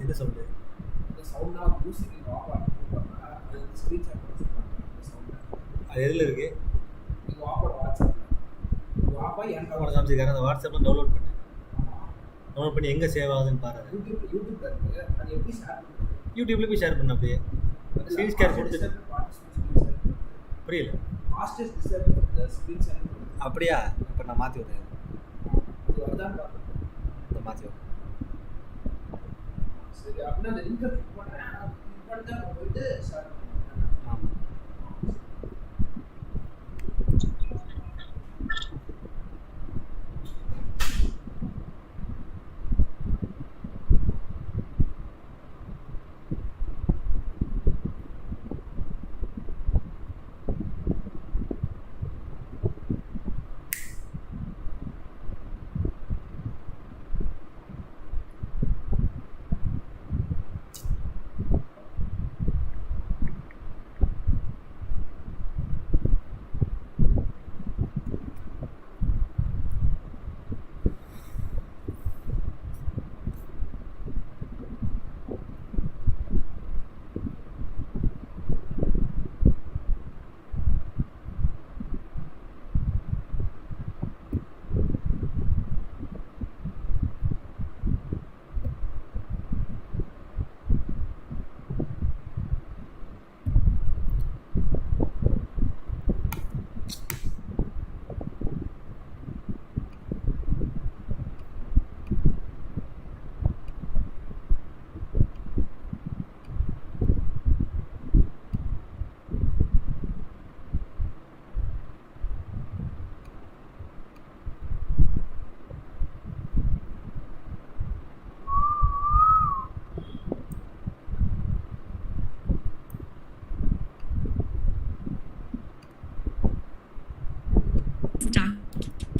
என்ன சவுண்டு? அது எதில் இருக்கு? உனக்கு காமிச்சிருக்காரு. அந்த வாட்ஸ்அப்பில் டவுன்லோட் பண்ணேன். டவுன்லோட் பண்ணி எங்கே சேவ் ஆகுதுன்னு பாரு. யூடியூப்ல இருக்கு. அது எப்படி ஷேர் பண்ணுறது? யூடியூப்ல போய் ஷேர் பண்ண அப்படியே ஸ்க்ரீன் ஷேர் கொடுத்துட்டு. புரியல. ஃபாஸ்டஸ்ட் டிஸ்டர்ப் ஸ்க்ரீன் ஷேர் அப்படியா? இப்போ நான் மாற்றி விட்றேன். இது வரதான் பார்க்கணும். இந்த மாற்றி விட்றேன். சரி, அப்படின்னா அந்த லிங்கை கிளிக் பண்ணுறேன். கிளிக் பண்ணிட்டு போயிட்டு ஷேர் பண்ணுறேன். ஆமாம்.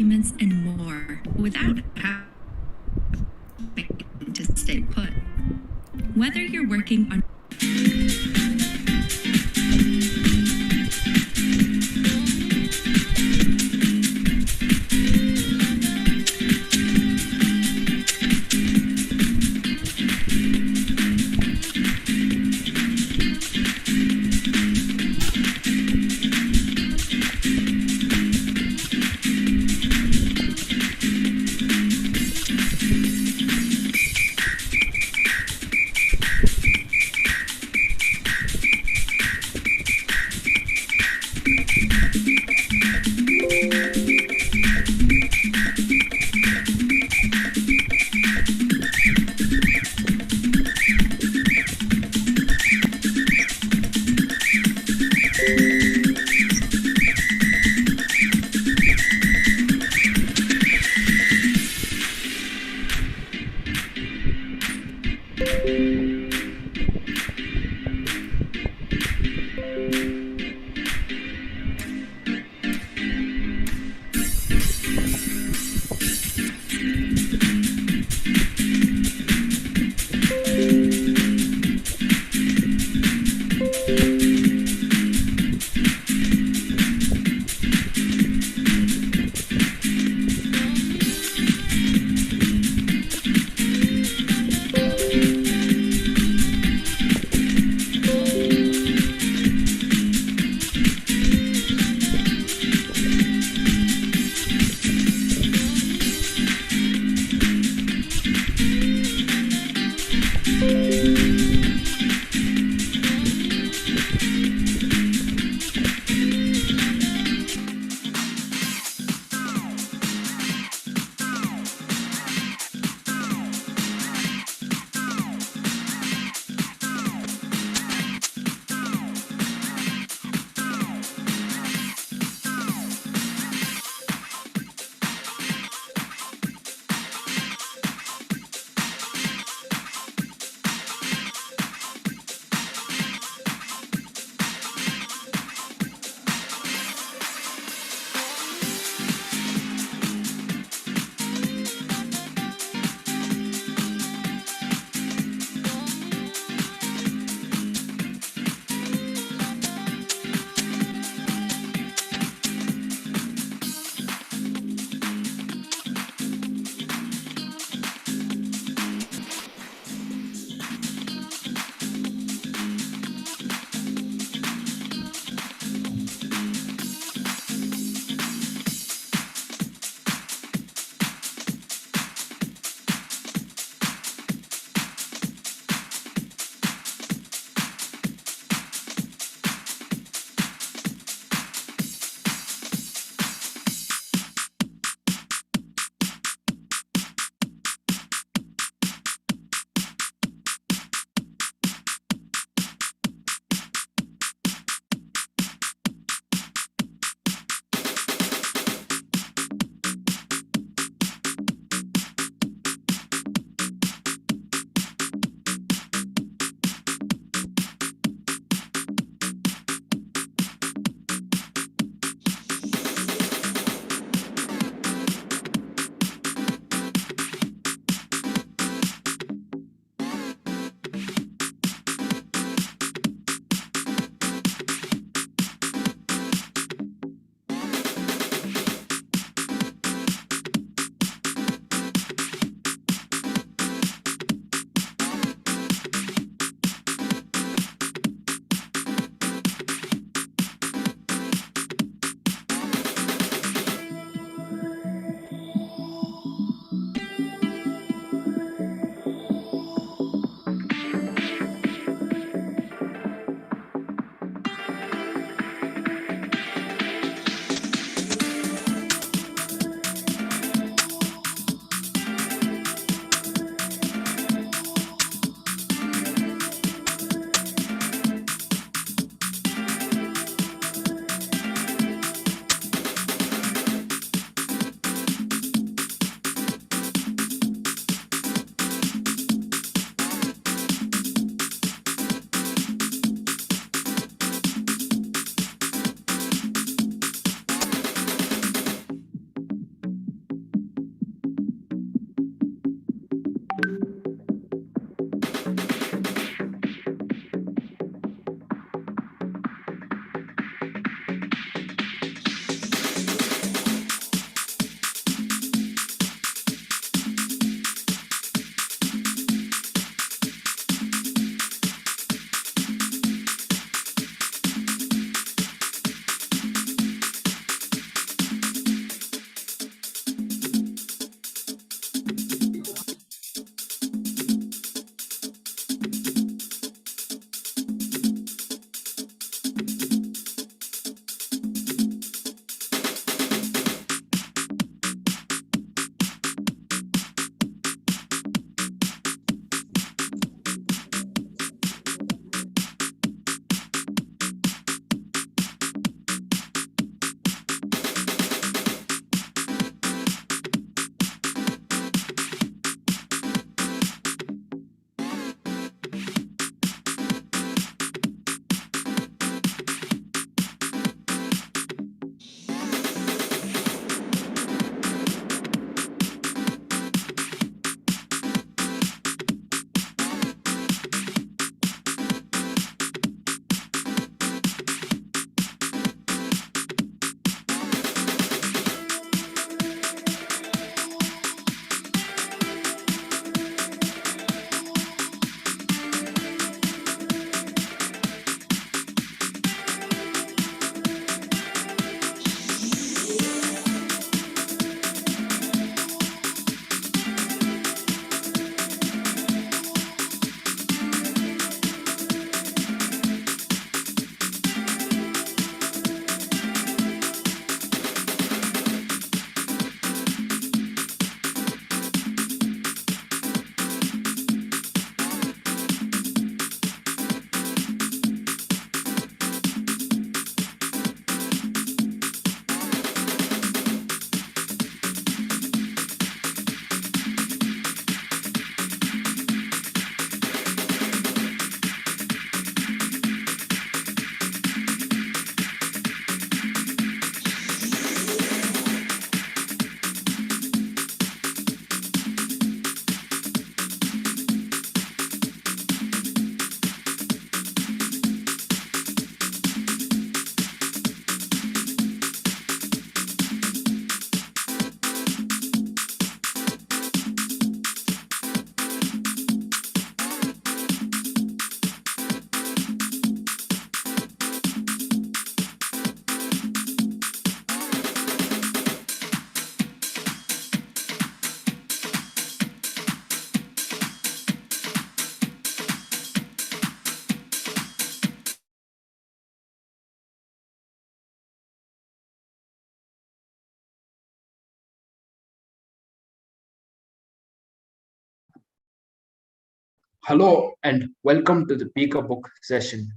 Documents and more without having to stay put. Whether you're working on Hello and welcome to the Pika Book session.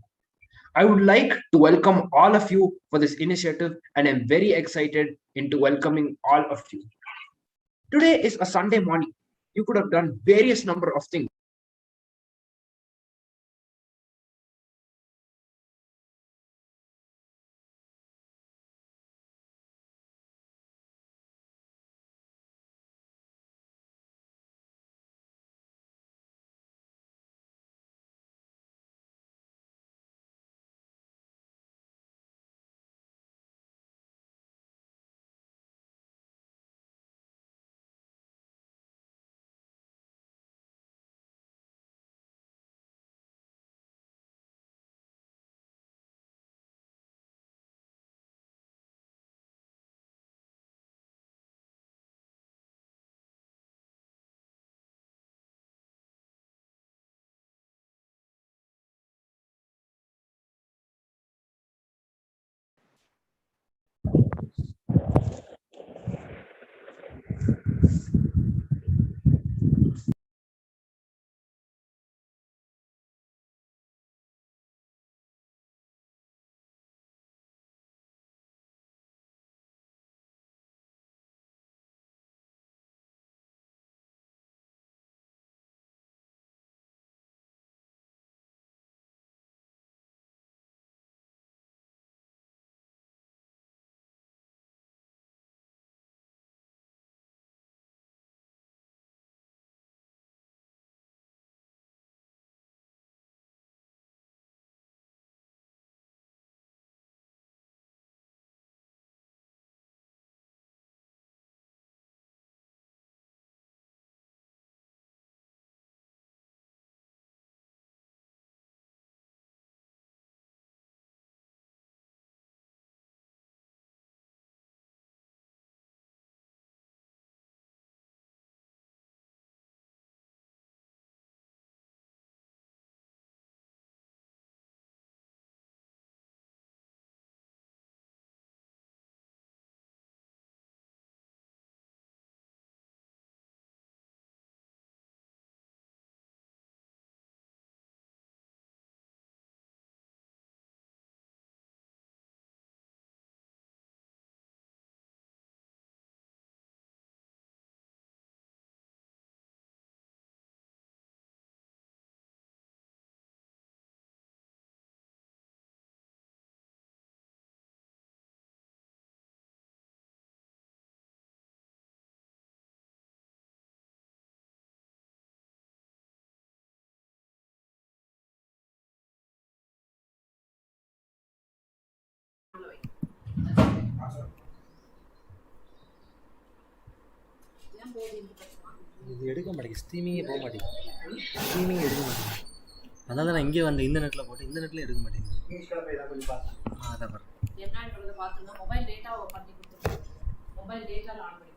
I would like to welcome all of you for this initiative and I'm very excited into welcoming all of you. Today is a Sunday morning. You could have done various number of things. இது எடுக்க மாட்டேங்குது, ஸ்ட்ரீமிங்கே போக மாட்டேங்குது, streaming எடுக்க மாட்டேங்குது. அதனால தான் நான் இங்கே வந்து இந்த நெட்டில் போட்டு இந்த நெட்டில் எடுக்க மாட்டேங்குது. அதான் பாரு, என்னன்றதை பார்த்துன்னா மொபைல் டேட்டாவை பண்ணி கொடுத்துருக்கோம். மொபைல் டேட்டாவில் ஆன் பண்ணி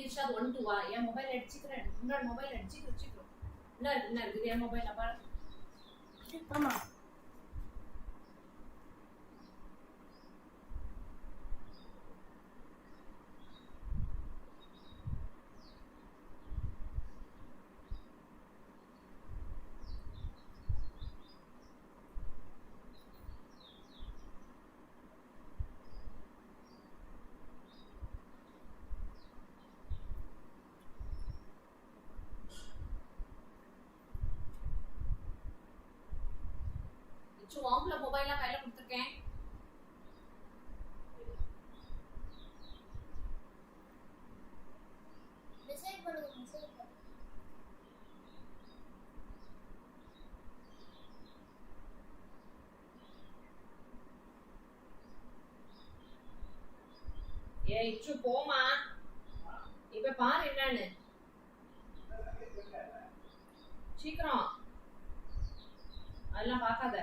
Irshad 1 2 வா என் மொபைல் அடிச்சிக்கிறேன், உன்னோட மொபைல் அடிச்சிக்கிறோம். என்ன இருக்குது என் மொபைல் அப்பா? ஆமா வாங்கல மொபைல்ல கையில கொடுத்துருக்கேன். மெசேஜ் பண்ணுங்க, மெசேஜ் பண்ணுங்க. ஏய் இச்சு போமா, இப்ப பாரு என்னன்னு. சீக்கிரம் அதெல்லாம் பார்க்காத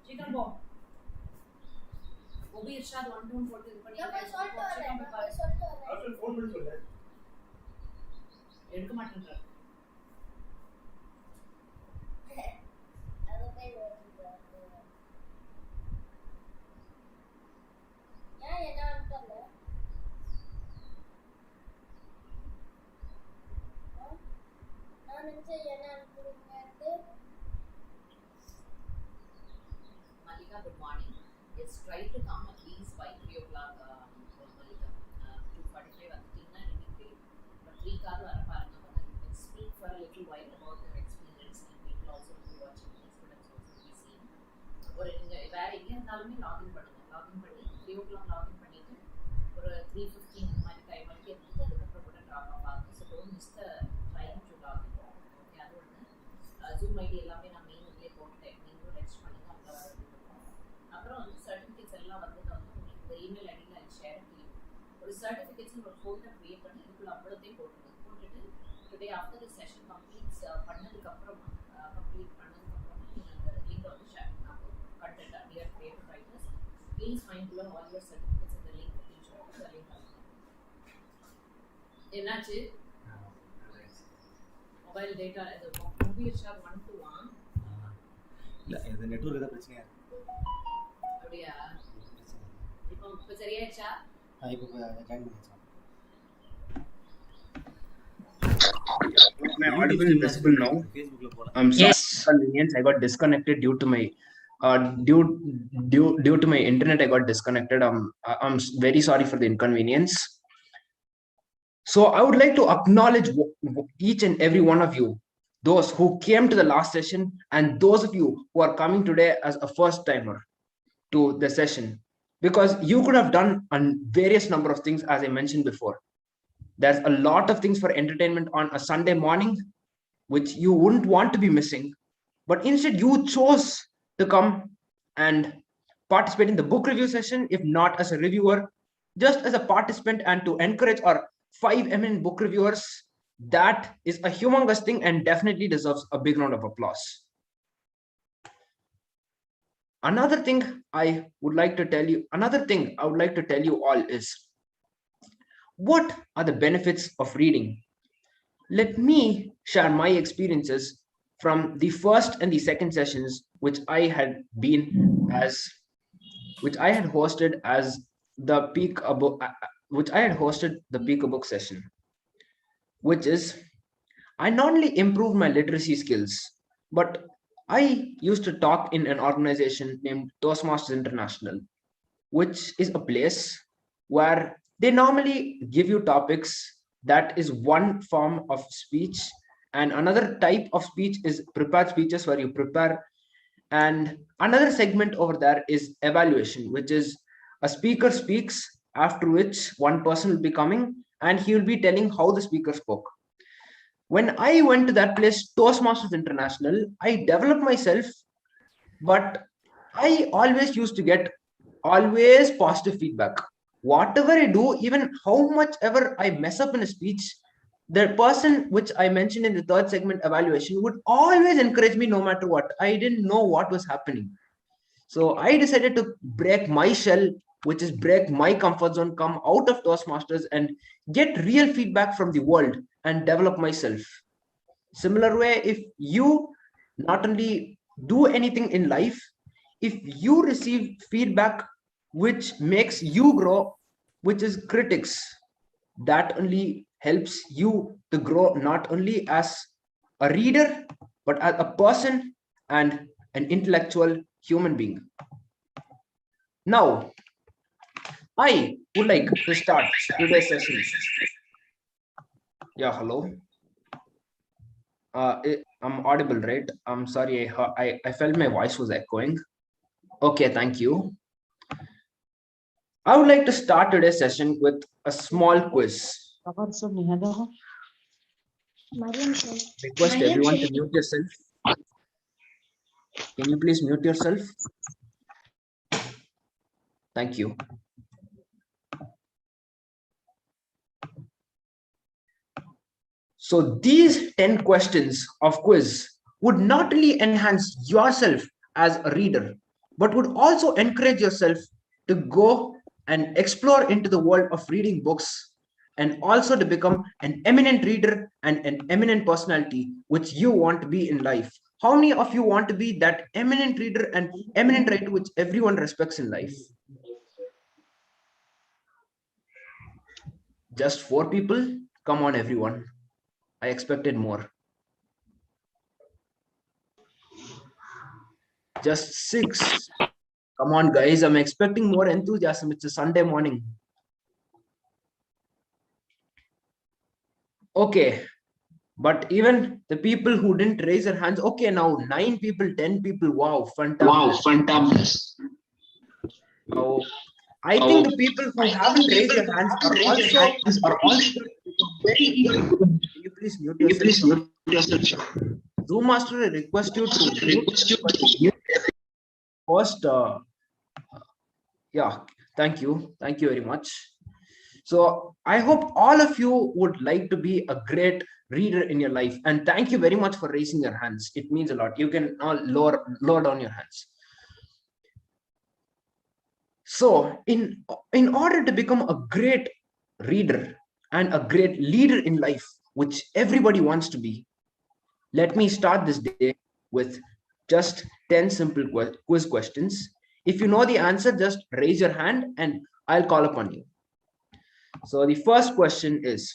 சீக்கிரம் போ ஒபி இர்ஷாத் 1 2 போட்டு இது பண்ணி சீக்கிரம் போய் பாரு. ஃபோன் பண்ணி சொல்லு. எடுக்க மாட்டேன்ற Malika, good morning. Yes, try to come at least by 3 o'clock, Malika. 2:45 வந்துட்டீங்கன்னா இன்னைக்கு but 3 கார் வர பாருங்க. But you can speak for a little while about your experience and we will also be watching this students also be seeing. ஒரு நீங்க வேற எங்க இருந்தாலுமே login பண்ணுங்க. லாகின் பண்ணி 3 o'clock லாகின் பண்ணிட்டு ஒரு 3:15 இந்த மாதிரி டைம் வரைக்கும் எடுத்து அதுக்கப்புறம் கூட ட்ராப் ஆகும். So don't miss the time to log in. Okay, அது ஒன்று. Zoom ID எல்லாமே நான் மெயின் இதுலேயே போட்டுட்டேன். நீங்களும் ரெஜிஸ்டர் பண்ணுங்க. அதில் வர அப்புறம் வந்து சர்டிஃபிகேட்ஸ் எல்லாம் வந்து நான் வந்து உங்களுக்கு இந்த இமெயில் ஐடியில் அது ஷேர் பண்ணி ஒரு சர்டிஃபிகேட்ஸ் ஒரு ஃபோல்டர் க்ரியேட் பண்ணி இதுக்குள்ள அவ்வளோத்தையும் போட்டுருங்க. போட்டுட்டு today after the session complete பண்ணதுக்கப்புறம் நீங்கள் அந்த லிங்கை வந்து ஷேர் பண்ணலாம். கண்டென்ட்டாக dear creative writers please find below all your certificates இந்த லிங்க் அப்படின்னு சொல்லிட்டு அந்த லிங்க் என்னாச்சு மொபைல் டேட்டா இது மூவி ஷாப் 1 to 1 இல்லை இது நெட்வொர்க் ஏதாவது பிரச்சனையா இருக்கு அப்படியா இப்போ சரியாயிடுச்சா இப்போ join பண்ணிச்சா My audible and visible now. ஃபேஸ்புக்கில் போகலாம் I'm sorry for inconvenience. I got disconnected due to my due to my internet. I got disconnected. I'm very sorry for the inconvenience. So I would like to acknowledge each and every one of you, those who came to the last session and those of you who are coming today as a first timer to the session, because you could have done a various number of things. As I mentioned before, there's a lot of things for entertainment on a Sunday morning which you wouldn't want to be missing, but instead you chose to come and participate in the book review session, if not as a reviewer, just as a participant, and to encourage our 5 eminent book reviewers. That is a humongous thing and definitely deserves a big round of applause. Another thing I would like to tell you all is, what are the benefits of reading? Let me share my experiences from the first and the second sessions which I had hosted as the Peak a Book session, which is, I not only improved my literacy skills, but I used to talk in an organization named Toastmasters International, which is a place where they normally give you topics. That is one form of speech, and another type of speech is prepared speeches, where you prepare, and another segment over there is evaluation, which is a speaker speaks, after which one person will be coming and he will be telling how the speaker spoke. When I went to that place, Toastmasters International, I developed myself, but I always used to get positive feedback. Whatever I do, even how much ever I mess up in a speech, the person which I mentioned in the third segment, evaluation, would always encourage me no matter what. I didn't know what was happening. So I decided to break my shell, which is break my comfort zone, come out of Toastmasters and get real feedback from the world and develop myself. Similar way, if you not only do anything in life, if you receive feedback which makes you grow, which is critics, that only helps you to grow, not only as a reader, but as a person and an intellectual human being. Now, I would like to start today's session. Yeah, hello. I'm audible, right? I'm sorry, I felt my voice was echoing. Okay, thank you. I would like to start today's session with a small quiz. Request everyone to mute yourself. Can you please mute yourself? Thank you. So these 10 questions of quiz would not only enhance yourself as a reader, but would also encourage yourself to go and explore into the world of reading books and also to become an eminent reader and an eminent personality which you want to be in life. How many of you want to be that eminent reader and eminent writer which everyone respects in life? Just 4 people? Come on, everyone. I expected more. Just 6. Come on, guys. I'm expecting more enthusiasm. It's a Sunday morning. Okay. But even the people who didn't raise their hands, okay, now 9 people, 10 people. Wow, fantastic. Wow, fantastic. Oh, I think the people who haven't raised their hands are also very eager. Can you please mute Can you yourself? please mute yourself? Zoom Master, I request you to mute first. Yeah, thank you very much. So I hope all of you would like to be a great reader in your life, and thank you very much for raising your hands. It means a lot. You can now lower down your hands. So in order to become a great reader and a great leader in life, which everybody wants to be, let me start this day with just 10 simple quiz questions. If you know the answer, just raise your hand and I'll call upon you. So the first question is,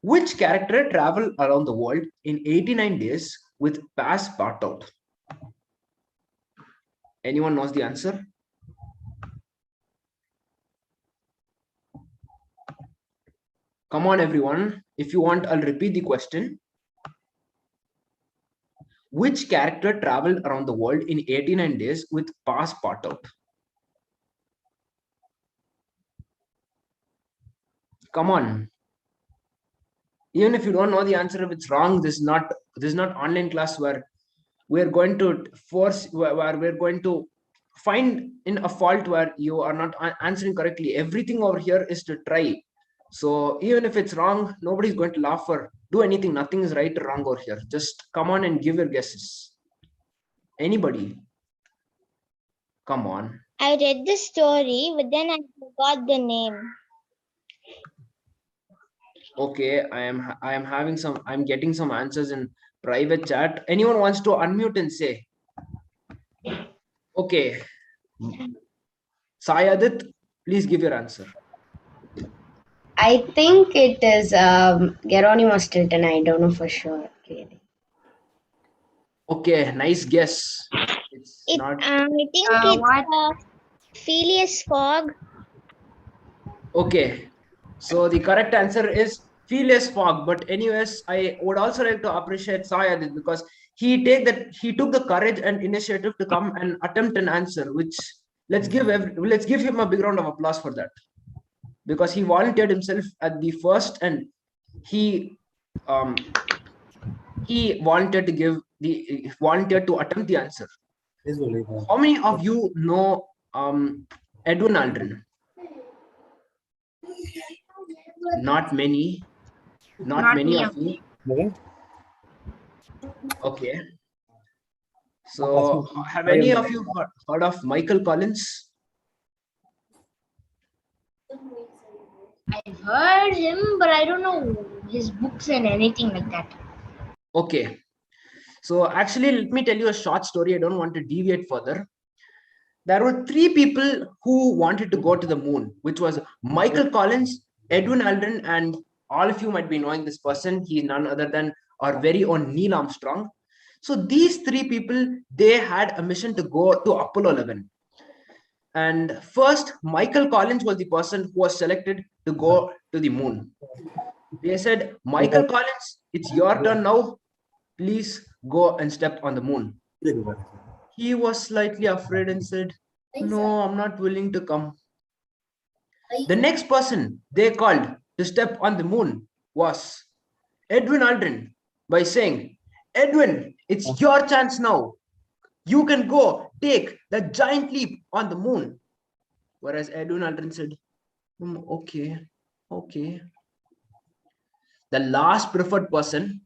which character traveled around the world in 89 days with Passepartout? Anyone knows the answer? Come on, everyone. If you want, I'll repeat the question. Which character traveled around the world in 89 days with Passepartout? Come on. Even if you don't know the answer, if it's wrong, this is not online class where we're going to force, where we're going to find in a fault where you are not answering correctly. Everything over here is to try. So even if it's wrong, nobody's going to laugh or do anything. Nothing is right or wrong over here. Just come on and give your guesses. Anybody? Come on. I read the story, but then I forgot the name. Okay, I'm getting some answers in private chat. Anyone wants to unmute and say? Okay. Sayadit, please give your answer. I think it is Geronimo Stilton. I don't know for sure. Really. Okay, nice guess. It's not. I think it's Phileas Fogg. Okay, so the correct answer is Phileas Fogg. But anyways, I would also like to appreciate Sayadit because he took the courage and initiative to come and attempt an answer. Which let's give him a big round of applause for that, because he volunteered himself at the first and he volunteered to attempt the answer. How many of you know Edwin Aldrin? Not many. Not many of you. Okay. So have any of you heard of Michael Collins? I've heard him, but I don't know his books and anything like that. Okay. So actually, let me tell you a short story. I don't want to deviate further. There were 3 people who wanted to go to the moon, which was Michael Collins, Edwin Aldrin, and all of you might be knowing this person. He's none other than our very own Neil Armstrong. So these 3 people, they had a mission to go to Apollo 11. And first, Michael Collins was the person who was selected to go to the moon. They said, Michael Collins, it's your turn now. Please go and step on the moon. He was slightly afraid and said, no, I'm not willing to come. The next person they called to step on the moon was Edwin Aldrin by saying, Edwin, it's your chance now. You can go take the giant leap on the moon. Whereas Edwin Aldrin said, okay. the last preferred person,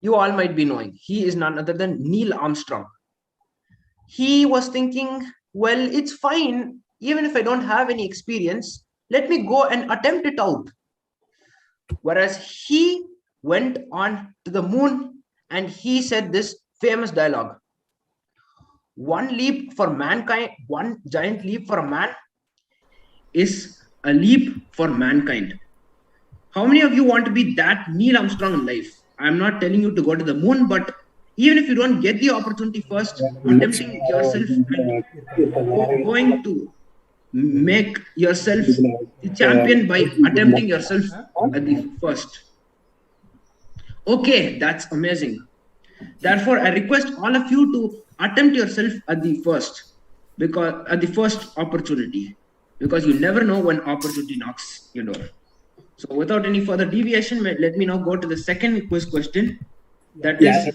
you all might be knowing. He is none other than Neil Armstrong. He was thinking, well, it's fine. Even if I don't have any experience, let me go and attempt it out. Whereas he went on to the moon and he said this famous dialogue: one leap for mankind, one giant leap for a man is a leap for mankind. How many of you want to be that Neil Armstrong in life? I'm not telling you to go to the moon, but even if you don't get the opportunity first, attempting yourself and going to make yourself the champion by attempting yourself at the first. Okay, that's amazing. Therefore, I request all of you to attempt yourself at the first, because at the first opportunity, because you never know when opportunity knocks your door. So without any further deviation, let me now go to the second quiz question. That is,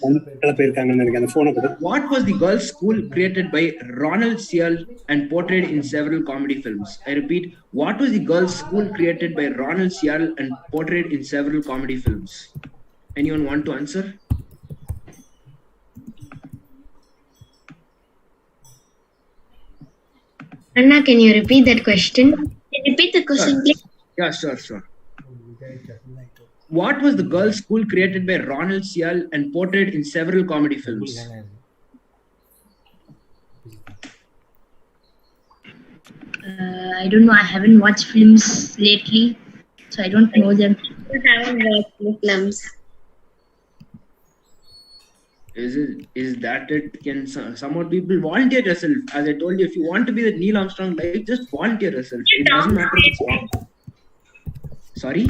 what was the girls' school created by Ronald Searle and portrayed in several comedy films? I repeat, what was the girls' school created by Ronald Searle and portrayed in several comedy films? Anyone want to answer? Anna, can you repeat that question? Can you repeat the question, please? Yeah, sure. What was the girls' school created by Ronald Searle and portrayed in several comedy films? I don't know. I haven't watched films lately, so I don't know them. I haven't watched films. Is that it? Can some more people volunteer yourself? As I told you, if you want to be the Neil Armstrong life, just volunteer yourself. It doesn't matter if it's wrong. Sorry?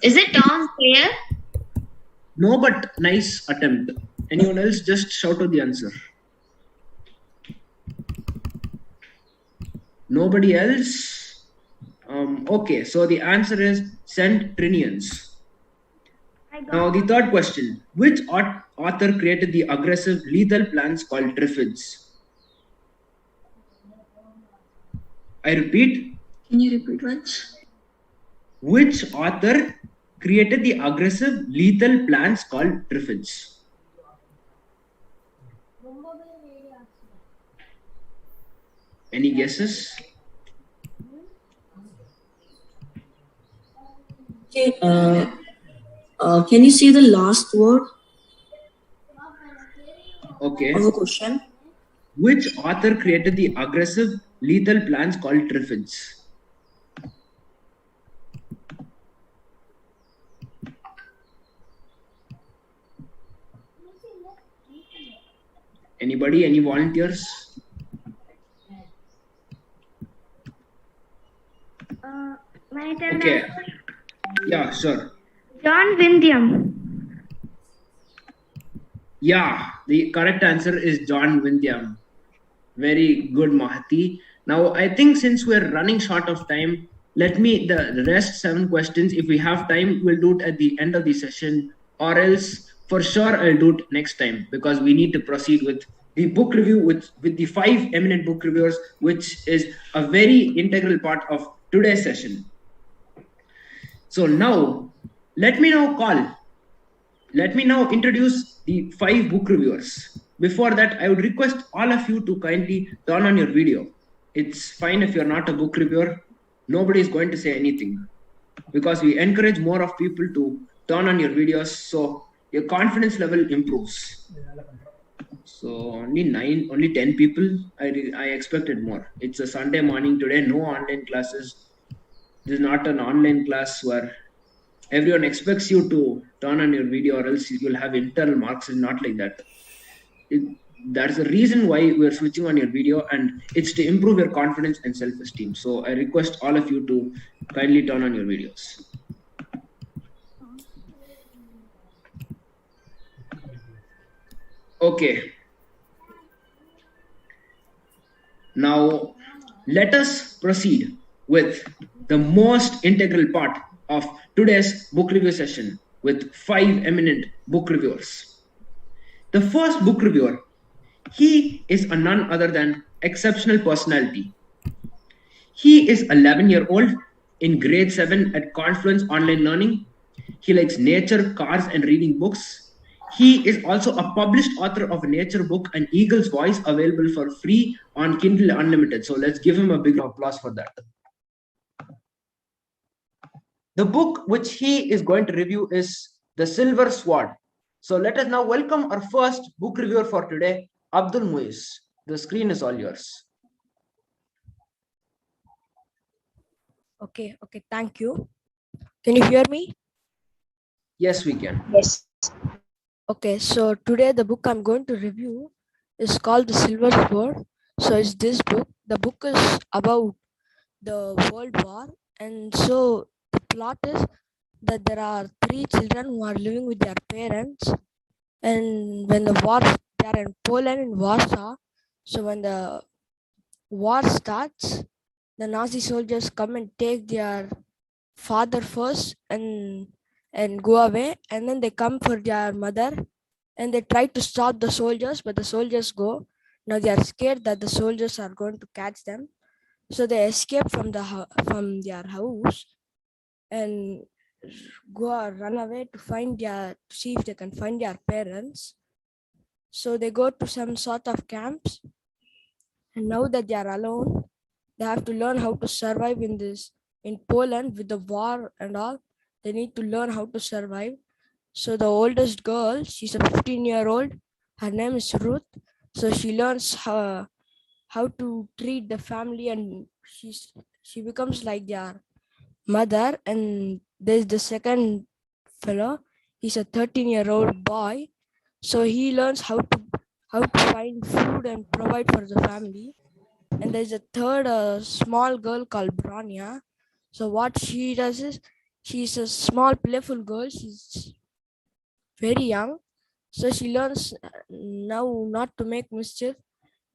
Is it Tom Sawyer? No, but nice attempt. Anyone else? Just shout out the answer. Nobody else? Okay, so the answer is Centennials. Now the third question. Which author created the aggressive lethal plants called Triffids? I repeat. Can you repeat once? Which author created the aggressive lethal plants called Triffids? Any guesses? Okay, can you say the last word of a question? Which author created the aggressive lethal plants called Triffids? Anybody? Any volunteers? Okay. Yeah, sure. John Wyndham. Yeah, the correct answer is John Wyndham. Very good, Mahati. Now, I think since we're running short of time, let me, the rest 7 questions, if we have time, we'll do it at the end of the session, or else for sure I'll do it next time, because we need to proceed with the book review with the 5 eminent book reviewers, which is a very integral part of today's session. So now, let me now introduce the 5 book reviewers. Before that, I would request all of you to kindly turn on your video. It's fine if you're not a book reviewer. Nobody is going to say anything, because we encourage more of people to turn on your videos so your confidence level improves. So only 10 people. I expected more. It's a Sunday morning today, no online classes. This is not an online class where everyone expects you to turn on your video or else you'll have internal marks. It's not like that. That's the reason why we're switching on your video, and it's to improve your confidence and self-esteem. So I request all of you to kindly turn on your videos. Okay. Now let us proceed with the most integral part of today's book review session with 5 eminent book reviewers. The first book reviewer, he is a none other than exceptional personality. He is 11-year-old in grade 7 at Confluence Online Learning. He likes nature, cars, and reading books. He is also a published author of a nature book, An Eagle's Voice, available for free on Kindle Unlimited. So let's give him a big applause for that. The book which he is going to review is The Silver Sword. So let us now welcome our first book reviewer for today, Abdul Muiz. The screen is all yours. Okay, thank you. Can you hear me? Yes, we can. Yes. Okay, so today the book I'm going to review is called The Silver Sword. So it's this book. The book is about the World War, and so the plot is that there are 3 children who are living with their parents, and when the war, they are in Poland in Warsaw. So when the war starts, the Nazi soldiers come and take their father first and go away, and then they come for their mother, and they try to stop the soldiers, but the soldiers go. Now they are scared that the soldiers are going to catch them, so they escape from from their house and run away to see if they can find their parents. So they go to some sort of camps, and now that they are alone, they have to learn how to survive in Poland with the war and all. They need to learn how to survive. So the oldest girl, she's a 15-year-old. Her name is Ruth. So she learns how to treat the family, and she becomes like their mother. And there's the second fellow. He's a 13-year-old boy. So he learns how to find food and provide for the family. And there's a third small girl called Branya. So what she does is, she's a small playful girl. She's very young, so she learns now not to make mischief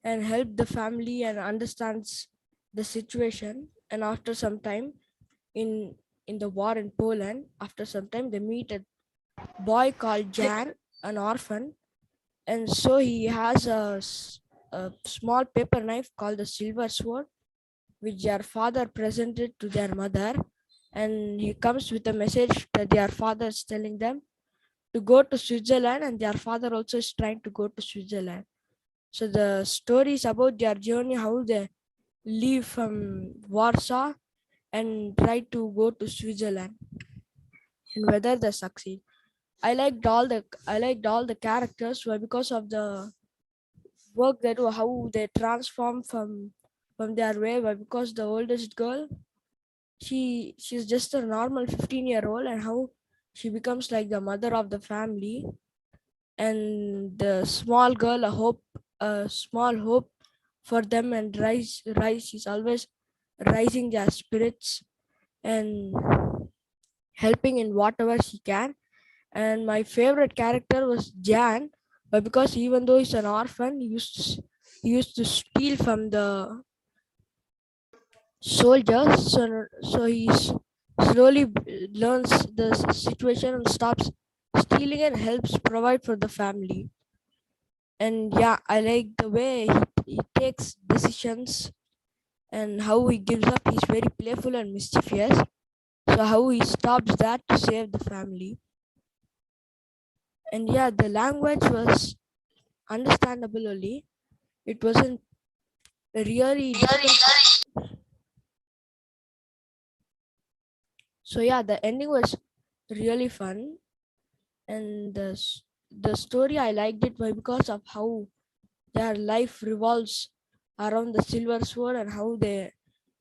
and help the family and understands the situation. And after some time in the war in Poland, after some time they meet a boy called Jan, an orphan, and so he has a small paper knife called the Silver Sword, which their father presented to their mother, and he comes with a message that their father is telling them to go to Switzerland, and their father also is trying to go to Switzerland. So the story is about their journey, how they leave from Warsaw and try to go to Switzerland, and whether they succeed. I liked all the characters because of the work they do, how they transform from their way. Because the oldest girl, she's just a normal 15-year-old, and how she becomes like the mother of the family, and the small girl a small hope for them, and rise. She's always rising their spirits and helping in whatever she can. And my favorite character was Jan, but because even though he's an orphan, he used to steal from the soldiers. So he slowly learns the situation and stops stealing and helps provide for the family. And yeah, I like the way he takes decisions and how he gives up. He's very playful and mischievous. So how he stops that to save the family. And yeah, the language was understandable only. It wasn't really difficult. So yeah, the ending was really fun, and the story, I liked it because of how their life revolves around the Silver Sword, and how they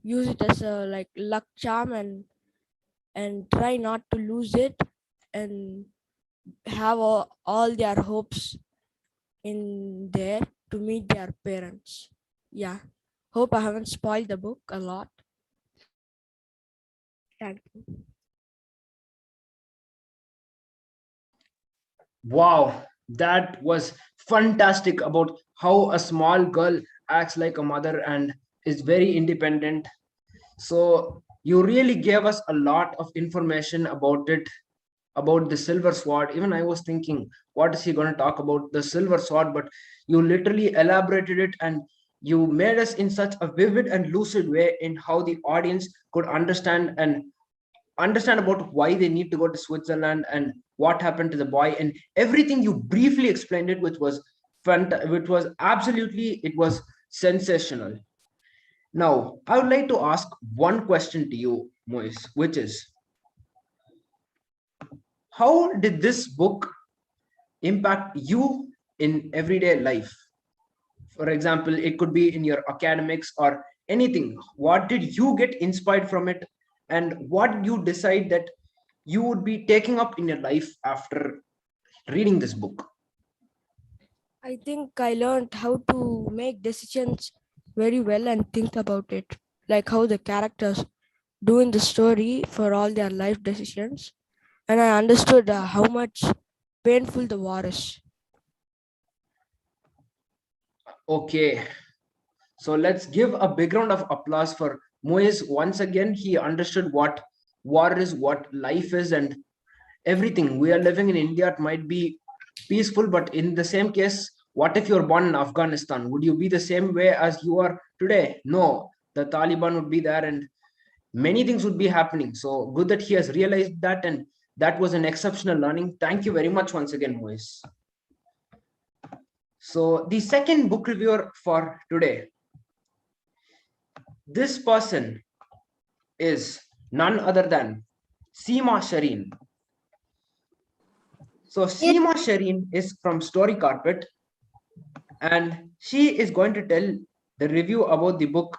use it as a like luck charm, and try not to lose it, and have all their hopes in there to meet their parents. Yeah, hope I haven't spoiled the book a lot. Thank you. Wow, that was fantastic about how a small girl acts like a mother and is very independent. So you really gave us a lot of information about it, about the Silver Sword. Even I was thinking, what is he going to talk about the Silver Sword? But you literally elaborated it, and you made us in such a vivid and lucid way in how the audience could understand and understand about why they need to go to Switzerland and what happened to the boy and everything. You briefly explained it, which was absolutely, it was sensational. Now, I would like to ask one question to you, Moise, which is, how did this book impact you in everyday life? For example, it could be in your academics or anything. What did you get inspired from it? And what you decide that you would be taking up in your life after reading this book? I think I learned how to make decisions very well and think about it, like how the characters do in the story for all their life decisions. And I understood how much painful the war is. Okay, so let's give a big round of applause for Moise. Once again, he understood what war is, what life is, and everything. We are living in India. It might be peaceful, but in the same case, what if you're born in Afghanistan? Would you be the same way as you are today? No, the Taliban would be there and many things would be happening. So good that he has realized that, and that was an exceptional learning. Thank you very much once again, Moise. So the second book reviewer for today, this person is none other than Seema Shireen. So Seema Shireen is from Story Carpet, and she is going to tell the review about the book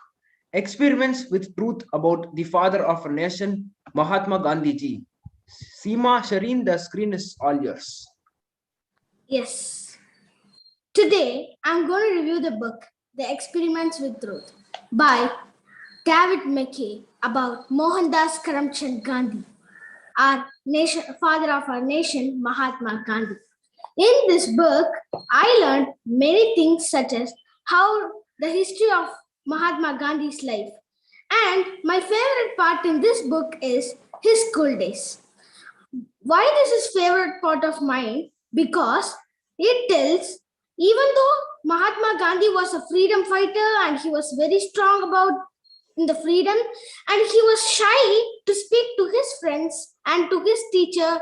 Experiments with Truth about the Father of a Nation, Mahatma Gandhi ji. Seema Shireen, the screen is all yours. Yes. Today, I'm going to review the book, The Experiments with Truth, by David McKay, about Mohandas Karamchand Gandhi, our nation, father of our nation, Mahatma Gandhi. In this book, I learned many things such as how the history of Mahatma Gandhi's life. And my favorite part in this book is his school days. Why this is favorite part of mine? Because it tells, even though Mahatma Gandhi was a freedom fighter and he was very strong about in the freedom, and he was shy to speak to his friends and to his teacher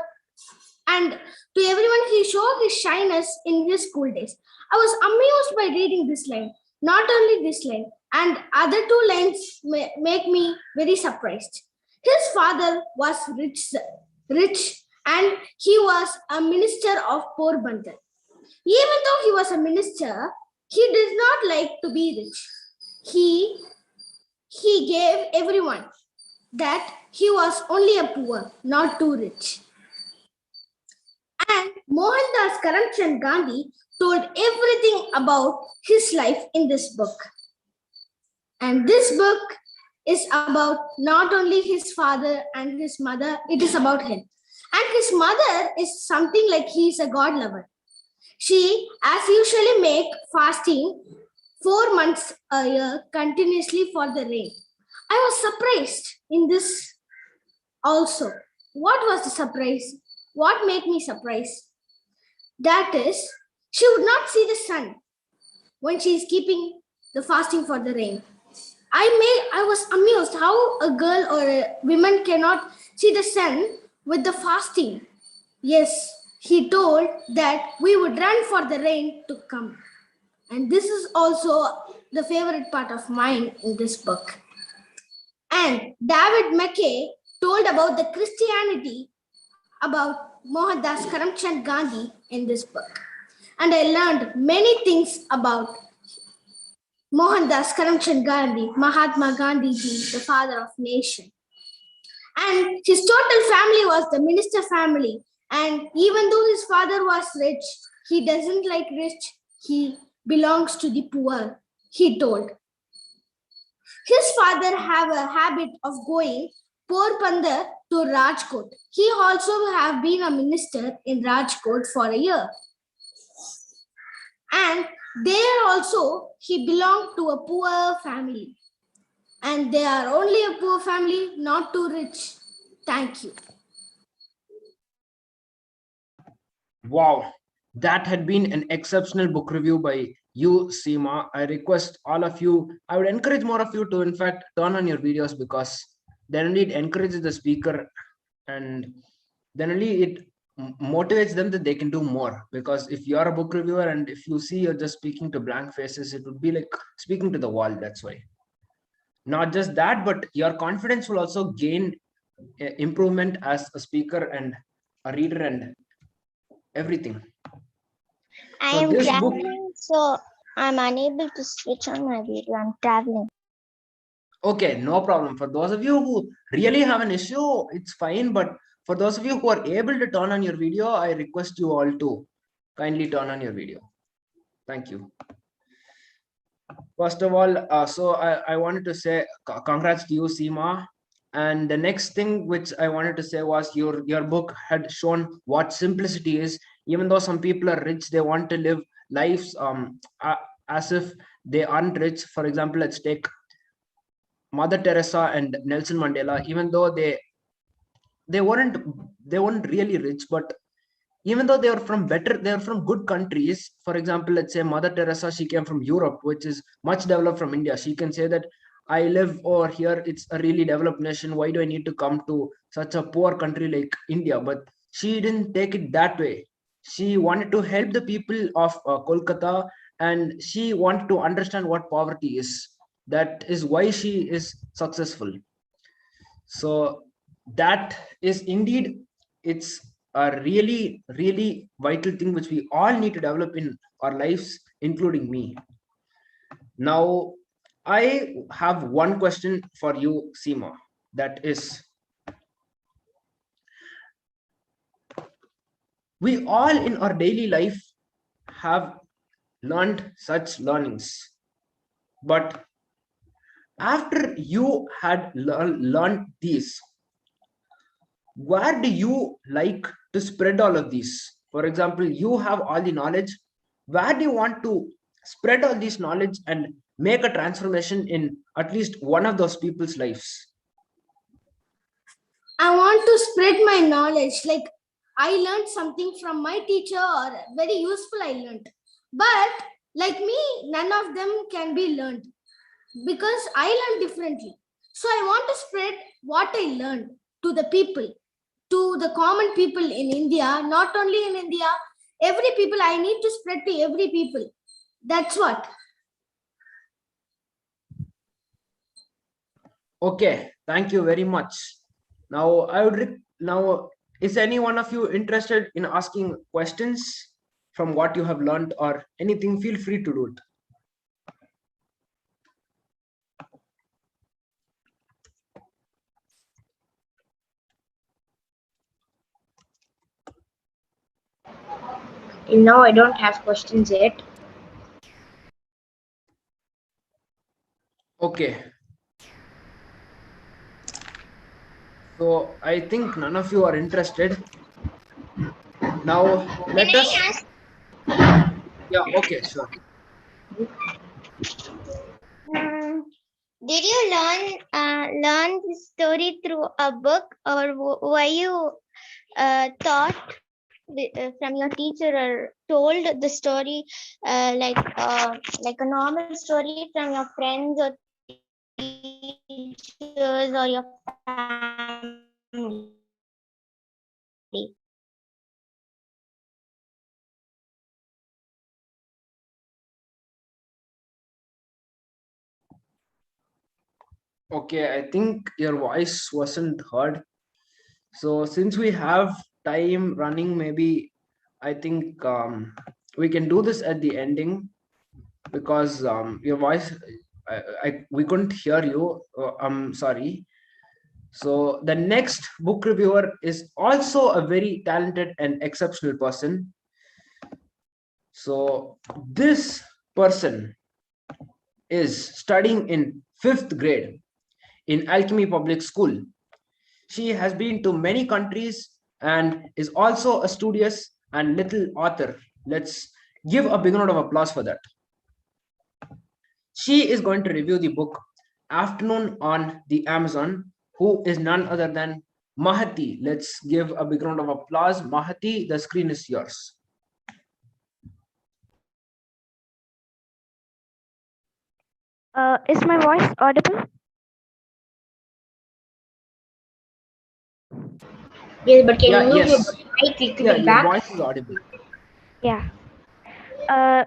and to everyone, he showed his shyness in his school days. I was amused by reading this line. Not only this line, and other two lines make me very surprised. His father was rich, and he was a minister of Porbandar. Even though he was a minister, he did not like to be rich. He gave everyone that he was only a poor, not too rich. And Mohandas Karamchand Gandhi told everything about his life in this book. And this book is about not only his father and his mother, it is about him. And his mother is something like he is a God lover. She, as usually, make fasting 4 months a year continuously for the rain. I was surprised in this also. What was the surprise? What made me surprised? That is, she would not see the sun when she is keeping the fasting for the rain. I was amused how a girl or a woman cannot see the sun with the fasting. Yes, he told that we would run for the rain to come. And this is also the favorite part of mine in this book. And David McKay told about the Christianity about Mohandas Karamchand Gandhi in this book. And I learned many things about Mohandas Karamchand Gandhi, Mahatma Gandhi ji, the father of nation. And his total family was the minister family. And even though his father was rich, he doesn't like rich. He belongs to the poor, he told. His father have a habit of going Porbandar to Rajkot. He also have been a minister in Rajkot for a year. And there also he belonged to a poor family. And they are only a poor family, not too rich. Thank you. Wow, that had been an exceptional book review by you, Seema. I request all of you, I would encourage more of you to in fact turn on your videos, because that indeed encourages the speaker and then only it motivates them that they can do more. Because if you're a book reviewer and if you see you're just speaking to blank faces, it would be like speaking to the wall. That's why. Not just that, but your confidence will also gain improvement as a speaker and a reader and everything. I So am this book, traveling, so I'm unable to switch on my video. I'm traveling. okay, no problem. For those of you who really have an issue, it's fine. But for those of you who are able to turn on your video, I request you all to kindly turn on your video. Thank you. First of all, so I wanted to say congrats to you, Seema. And the next thing which I wanted to say was your book had shown what simplicity is. Even though some people are rich, they want to live lives as if they aren't rich. For example, let's take Mother Teresa and Nelson Mandela. Even though they weren't really rich, but even though they're from good countries. For example, let's say Mother Teresa, she came from Europe, which is much developed from India. She can say that I live over here, it's a really developed nation, why do I need to come to such a poor country like India? But she didn't take it that way. She wanted to help the people of Kolkata, and she wanted to understand what poverty is. That is why she is successful. So that is indeed, it's a really vital thing which we all need to develop in our lives, including me. Now I have one question for you, Seema. That is, we all in our daily life have learned such learnings, but after you had learned these, where do you like to spread all of these? For example, you have all the knowledge, where do you want to spread all this knowledge and make a transformation in at least one of those people's lives? I want to spread my knowledge. Like I learned something from my teacher or very useful I learned. But like me, none of them can be learned because I learned differently. So I want to spread what I learned to the people, to the common people in India, not only in India, every people. I need to spread to every people. That's what. Okay, thank you very much. Now now, is any one of you interested in asking questions from what you have learned or anything? Feel free to do it. No, I don't have questions yet. Okay. So I think none of you are interested. Now let us. Yeah. Okay. Sure. Did you learn this story through a book, or were you taught from your teacher or told the story like a normal story from your friends or teachers or your family? Okay. I think your voice wasn't heard. So since we have time running, maybe I think we can do this at the ending, because your voice, we couldn't hear you. I'm sorry. So the next book reviewer is also a very talented and exceptional person. So this person is studying in 5th grade in Alchemy Public School. She has been to many countries and is also a studious and little author. Let's give a big round of applause for that. She is going to review the book Afternoon on the Amazon, who is none other than Mahati. Let's give a big round of applause. Mahati, the screen is yours. Is my voice audible? Yes, but can Yeah, you move your yes. mic little Yeah, bit your back? voice is audible. Yeah. I'm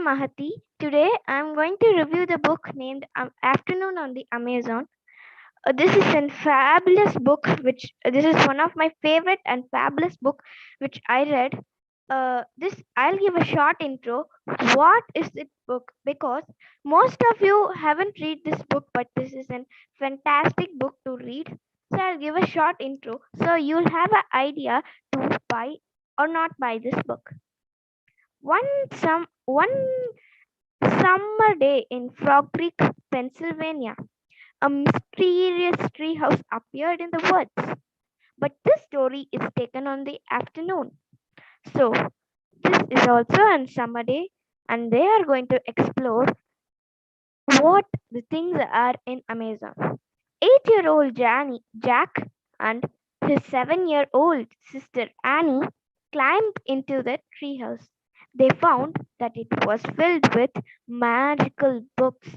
Mahati. Today I'm going to review the book named Afternoon on the Amazon. This is a fabulous book, this is one of my favorite and fabulous book which I read. I'll give a short intro. What is this book? Because most of you haven't read this book, but this is a fantastic book to read. So I'll give a short intro so you'll have an idea to buy or not buy this book. One summer day in Frog Creek, Pennsylvania, a mysterious treehouse appeared in the woods. But this story is taken on the afternoon. So this is also on summer day, and they are going to explore what the things are in Amazon. 8-year-old Jack and his 7-year-old sister Annie climbed into the treehouse. They found that it was filled with magical books.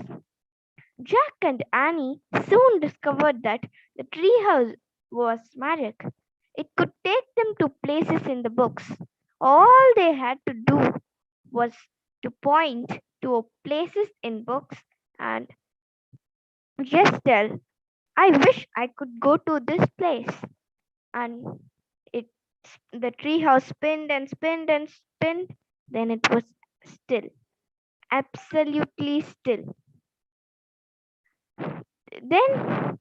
Jack and Annie soon discovered that the treehouse was magic. It could take them to places in the books. All they had to do was to point to places in books and just tell, I wish I could go to this place. And it the treehouse spinned and spinned and spinned. Then it was still, absolutely still. Then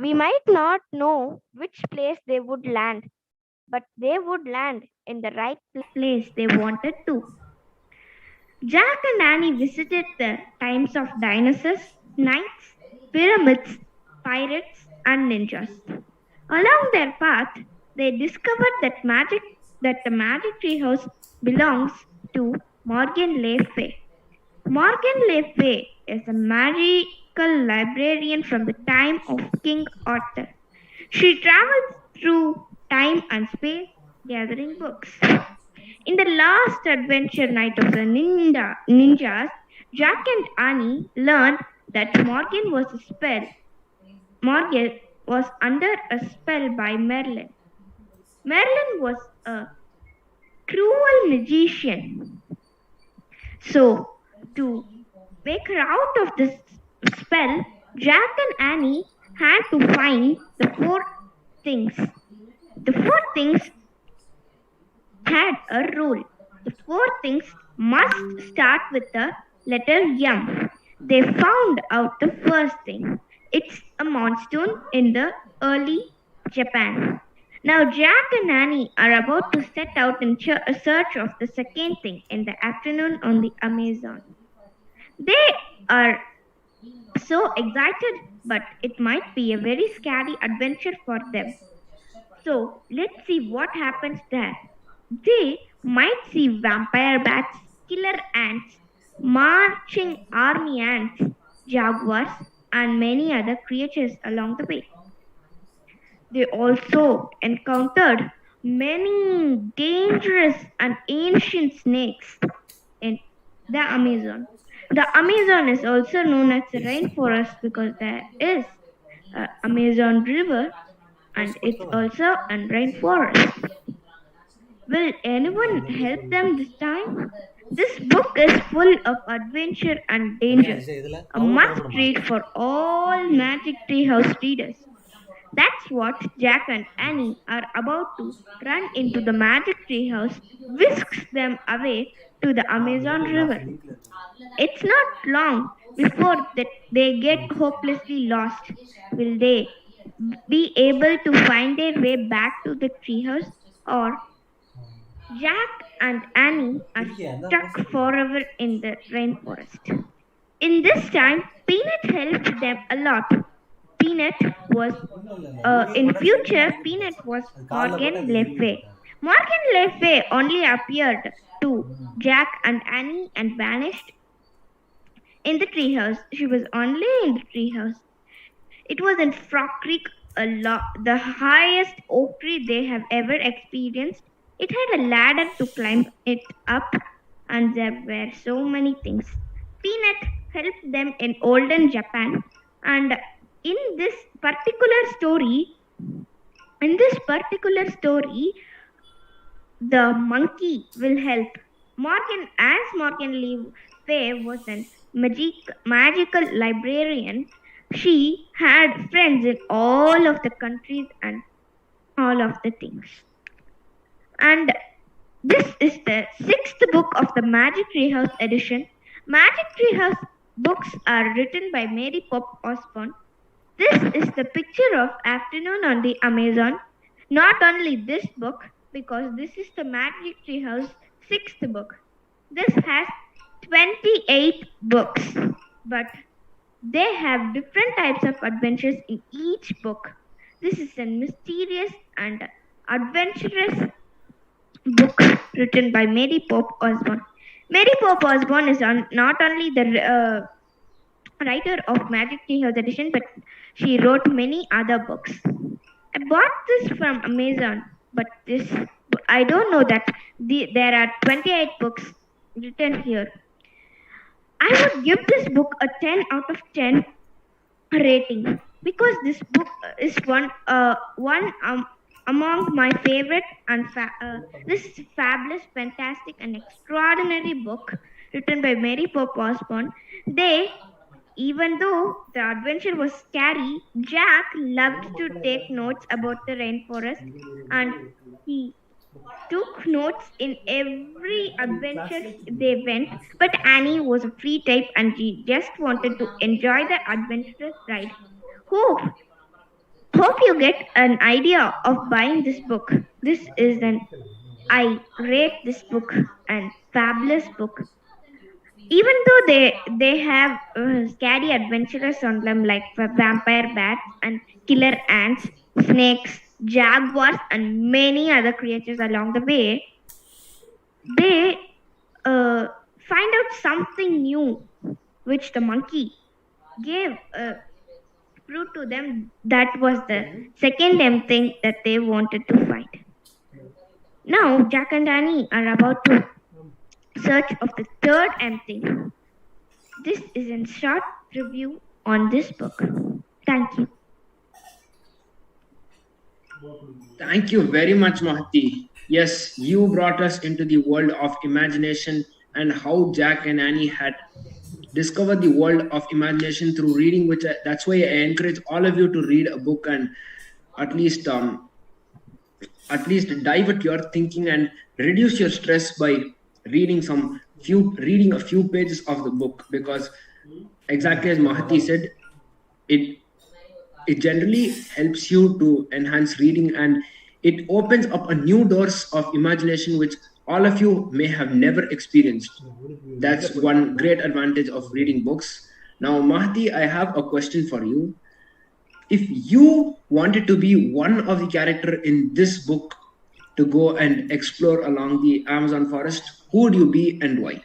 we might not know which place they would land, but they would land in the right place they wanted to. Jack and Annie visited the times of dinosaurs, knights, pyramids, pirates, and ninjas. Along their path, they discovered that the magic treehouse belongs to Morgan Le Fay. Morgan Le Fay is a magical librarian from the time of King Arthur. She travels through time and space gathering books. In the last adventure night of the ninjas, Jack and Annie learned that Morgan was under a spell by Merlin. Merlin was a cruel magician. So, to make her out of this spell, Jack and Annie had to find the 4 things. The 4 things had a rule. The 4 things must start with the letter M. They found out the first thing. It's a monsoon in the early Japan. Now Jack and Annie are about to set out in search of the second thing in the afternoon on the Amazon. They are so excited, but it might be a very scary adventure for them. So let's see what happens there. They might see vampire bats, killer ants, marching army ants, jaguars, and many other creatures along the way. They also encountered many dangerous and ancient snakes in the Amazon. The Amazon is also known as the rainforest because there is an Amazon River and it's also a rainforest. Will anyone help them this time? This book is full of adventure and danger. A must read for all Magic Treehouse readers. That's what Jack and Annie are about to run into the Magic Treehouse, whisks them away to the Amazon River. It's not long before they get hopelessly lost. Will they be able to find their way back to the treehouse, or Jack and Annie are stuck forever in the rainforest? In this time, Peanut helped them a lot. Peanut was in future. Peanut was Morgan Le Fay. Morgan Le Fay only appeared to Jack and Annie and vanished in the treehouse. She was only in the treehouse. It was in Frog Creek, the highest oak tree they have ever experienced. It had a ladder to climb it up, and there were so many things. Peanut helped them in olden Japan, and in this particular story, In this particular story, the monkey will help Morgan, as Morgan Le Fay was a magical librarian. She had friends in all of the countries and all of the things. And this is the 6th book of the Magic Tree House edition. Magic Tree House books are written by Mary Pope Osborne. This is the picture of afternoon on the Amazon. Not only this book, because this is the Magic Tree House 6th book. This has 28 books, but they have different types of adventures in each book. This is a mysterious and adventurous book written by Mary Pope Osborne. Mary Pope Osborne is not only the writer of Magic Tree House edition, but she wrote many other books. I bought this from Amazon, but I don't know that there are 28 books written here. I would give this book a 10 out of 10 rating because this book is one among my favorite and this is a fabulous, fantastic, and extraordinary book written by Mary Pope Osborne. Even though the adventure was scary, Jack loved to take notes about the rainforest, and he took notes in every adventure they went. But Annie was a free type and she just wanted to enjoy the adventurous ride. Hope you get an idea of buying this book. I rate this book and fabulous book. Even though they have scary adventures on them like vampire bats and killer ants, snakes, jaguars, and many other creatures along the way, they find out something new, which the monkey gave fruit to them. That was the second M thing that they wanted to find. Now, Jack and Annie are about to search of the third M thing. This is a short review on this book. Thank you. Thank you very much, Mahati. Yes, you brought us into the world of imagination and how Jack and Annie had discovered the world of imagination through reading, that's why I encourage all of you to read a book and at least divert your thinking and reduce your stress by reading a few pages of the book, because exactly as Mahati said, it generally helps you to enhance reading and it opens up a new doors of imagination which all of you may have never experienced. That's one great advantage of reading books. Now, Mahati, I have a question for you. If you wanted to be one of the character in this book to go and explore along the Amazon forest, who would you be and why?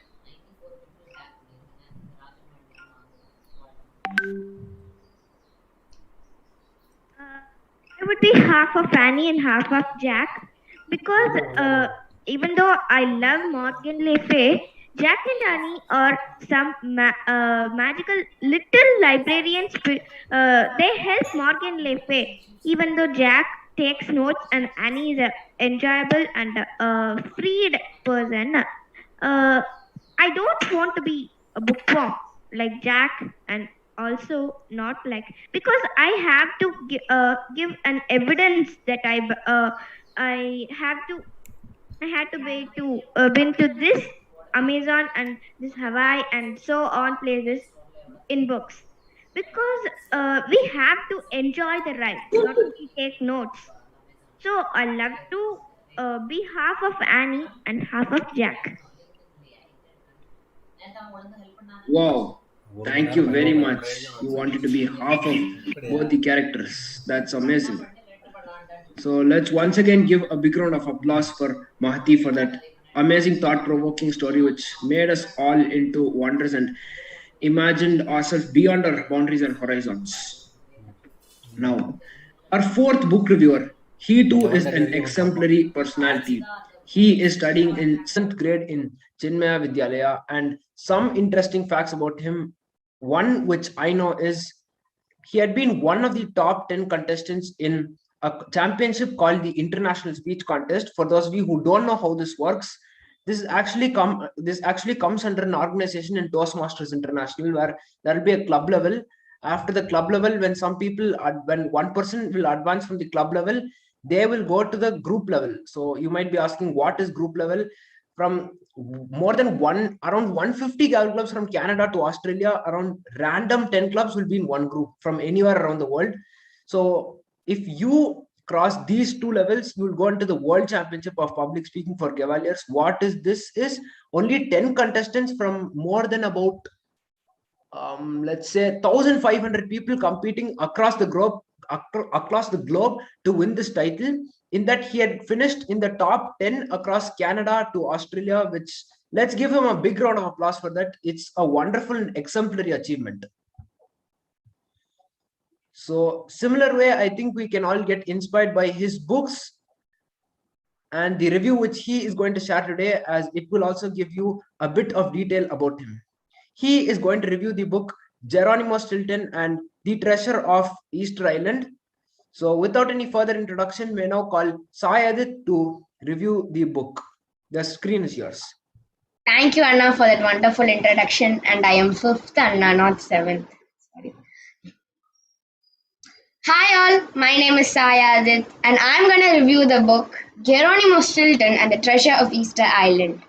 I would be half of Annie and half of Jack, because even though I love Morgan Le Fay, Jack and Annie are some magical little librarians. They help Morgan Le Fay, even though Jack takes notes and Annie is an enjoyable and freed person. I don't want to be a bookworm like Jack, and also not like, because I have to give an evidence that I had to been to this Amazon and this Hawaii and so on places in books, because we have to enjoy the ride, not to take notes. So I love to be half of Annie and half of Jack. Wow. Thank you very much. You wanted to be half of both the characters. That's amazing. So let's once again give a big round of applause for Mahati for that amazing thought-provoking story which made us all into wonders and imagined ourselves beyond our boundaries and horizons. Now, our fourth book reviewer, he too is an exemplary personality. He is studying in 7th grade in Chinmaya Vidyalaya, and some interesting facts about him. One which I know is he had been one of the top 10 contestants in a championship called the International Speech Contest. For those of you who don't know how this works, this actually comes under an organization in Toastmasters International, where there will be a club level. After the club level, when one person will advance from the club level, they will go to the group level. So you might be asking, what is group level? From more than around 150 golf clubs from Canada to Australia, around random 10 clubs will be in one group from anywhere around the world. So if you cross these two levels, you will go into the World Championship of Public Speaking for Cavaliers. What is this? Is only 10 contestants from more than about let's say 1,500 people competing across the globe to win this title. In that, he had finished in the top 10 across Canada to Australia, which, let's give him a big round of applause for that. It's a wonderful and exemplary achievement. So similar way, I think we can all get inspired by his books and the review which he is going to share today, as it will also give you a bit of detail about him. He is going to review the book Geronimo Stilton and the Treasure of Easter Island. So without any further introduction, we now call Sai Adit to review the book. The screen is yours. Thank you, Anna, for that wonderful introduction. And I am 5th, Anna, not 7th. Sorry. Hi all, my name is Sai Adit, and I'm going to review the book Geronimo Stilton and the Treasure of Easter Island.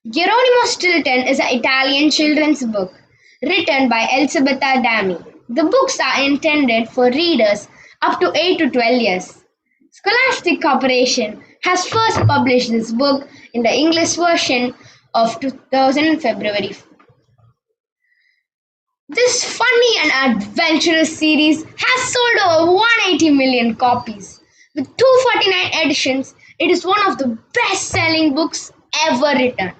Geronimo Stilton is an Italian children's book written by Elisabetta Dami. The books are intended for readers up to 8 to 12 years. Scholastic Corporation has first published this book in the English version of 2000 February. This funny and adventurous series has sold over 180 million copies. With 249 editions, it is one of the best-selling books ever written.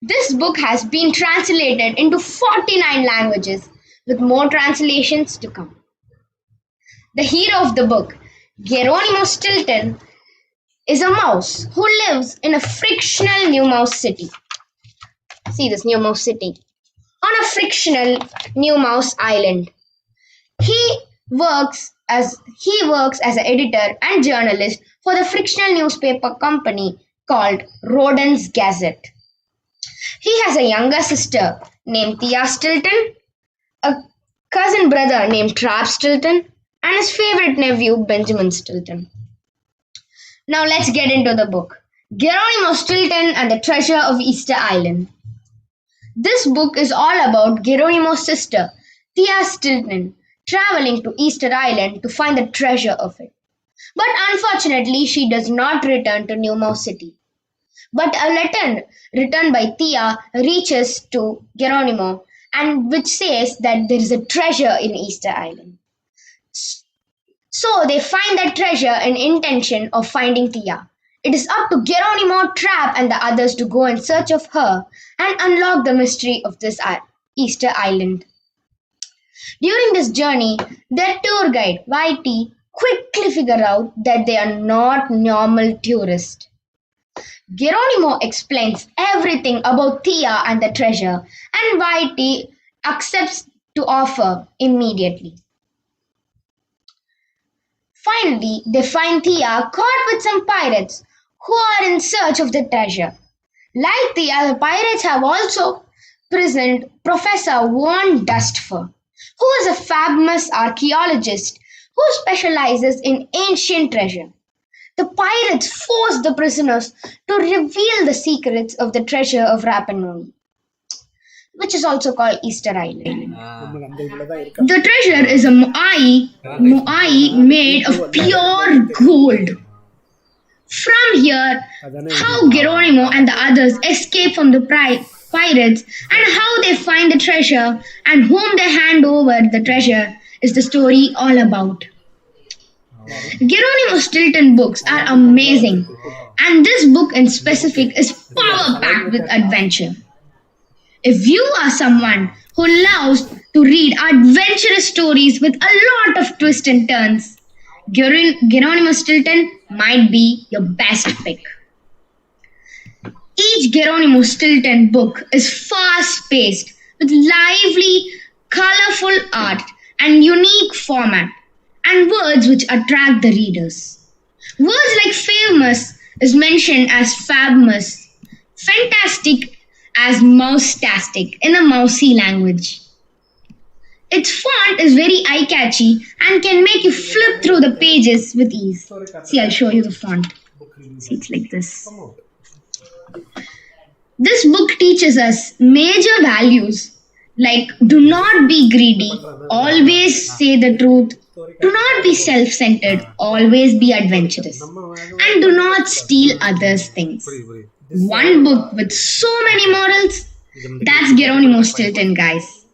This book has been translated into 49 languages, with more translations to come. The hero of the book, Geronimo Stilton, is a mouse who lives in a fictional New Mouse City. See this New Mouse City. On a fictional New Mouse Island. He works as an editor and journalist for the fictional newspaper company called Rodden's Gazette. He has a younger sister named Thea Stilton, a cousin brother named Trap Stilton, and his favorite nephew Benjamin Stilton. Now let's get into the book. Geronimo Stilton and the Treasure of Easter Island. This book is all about Geronimo's sister, Thea Stilton, traveling to Easter Island to find the treasure of it. But unfortunately, she does not return to New Mouse City. But a letter written by Thea reaches to Geronimo, and which says that there is a treasure in Easter Island. So they find that treasure in intention of finding Thea. It is up to Geronimo, Trap, and the others to go in search of her and unlock the mystery of this Easter Island. During this journey, their tour guide, Whitey, quickly figure out that they are not normal tourists. Geronimo explains everything about Thea and the treasure, and Whitey accepts to offer immediately. Finally, they find Thea caught with some pirates who are in search of the treasure. Like Thea, the pirates have also prisoned Professor Von Dustfer, who is a famous archaeologist who specializes in ancient treasure. The pirates force the prisoners to reveal the secrets of the treasure of Rapanui, which is also called Easter Island. The treasure is a moai made of pure gold. From here, how Geronimo and the others escape from the pirates and how they find the treasure and whom they hand over the treasure is the story all about. Geronimo Stilton books are amazing, and this book in specific is power-packed with adventure. If you are someone who loves to read adventurous stories with a lot of twists and turns, Geronimo Stilton might be your best pick. Each Geronimo Stilton book is fast-paced with lively, colorful art and unique format. and words which attract the readers. Words like famous is mentioned as fabulous, fantastic as mouse-tastic in a mousy language. Its font is very eye-catchy and can make you flip through the pages with ease. See, I'll show you the font. See, it's like this. This book teaches us major values like do not be greedy, always say the truth, do not be self-centered, always be adventurous, and do not steal others' things. One book with so many morals, that's Geronimo Stilton, guys.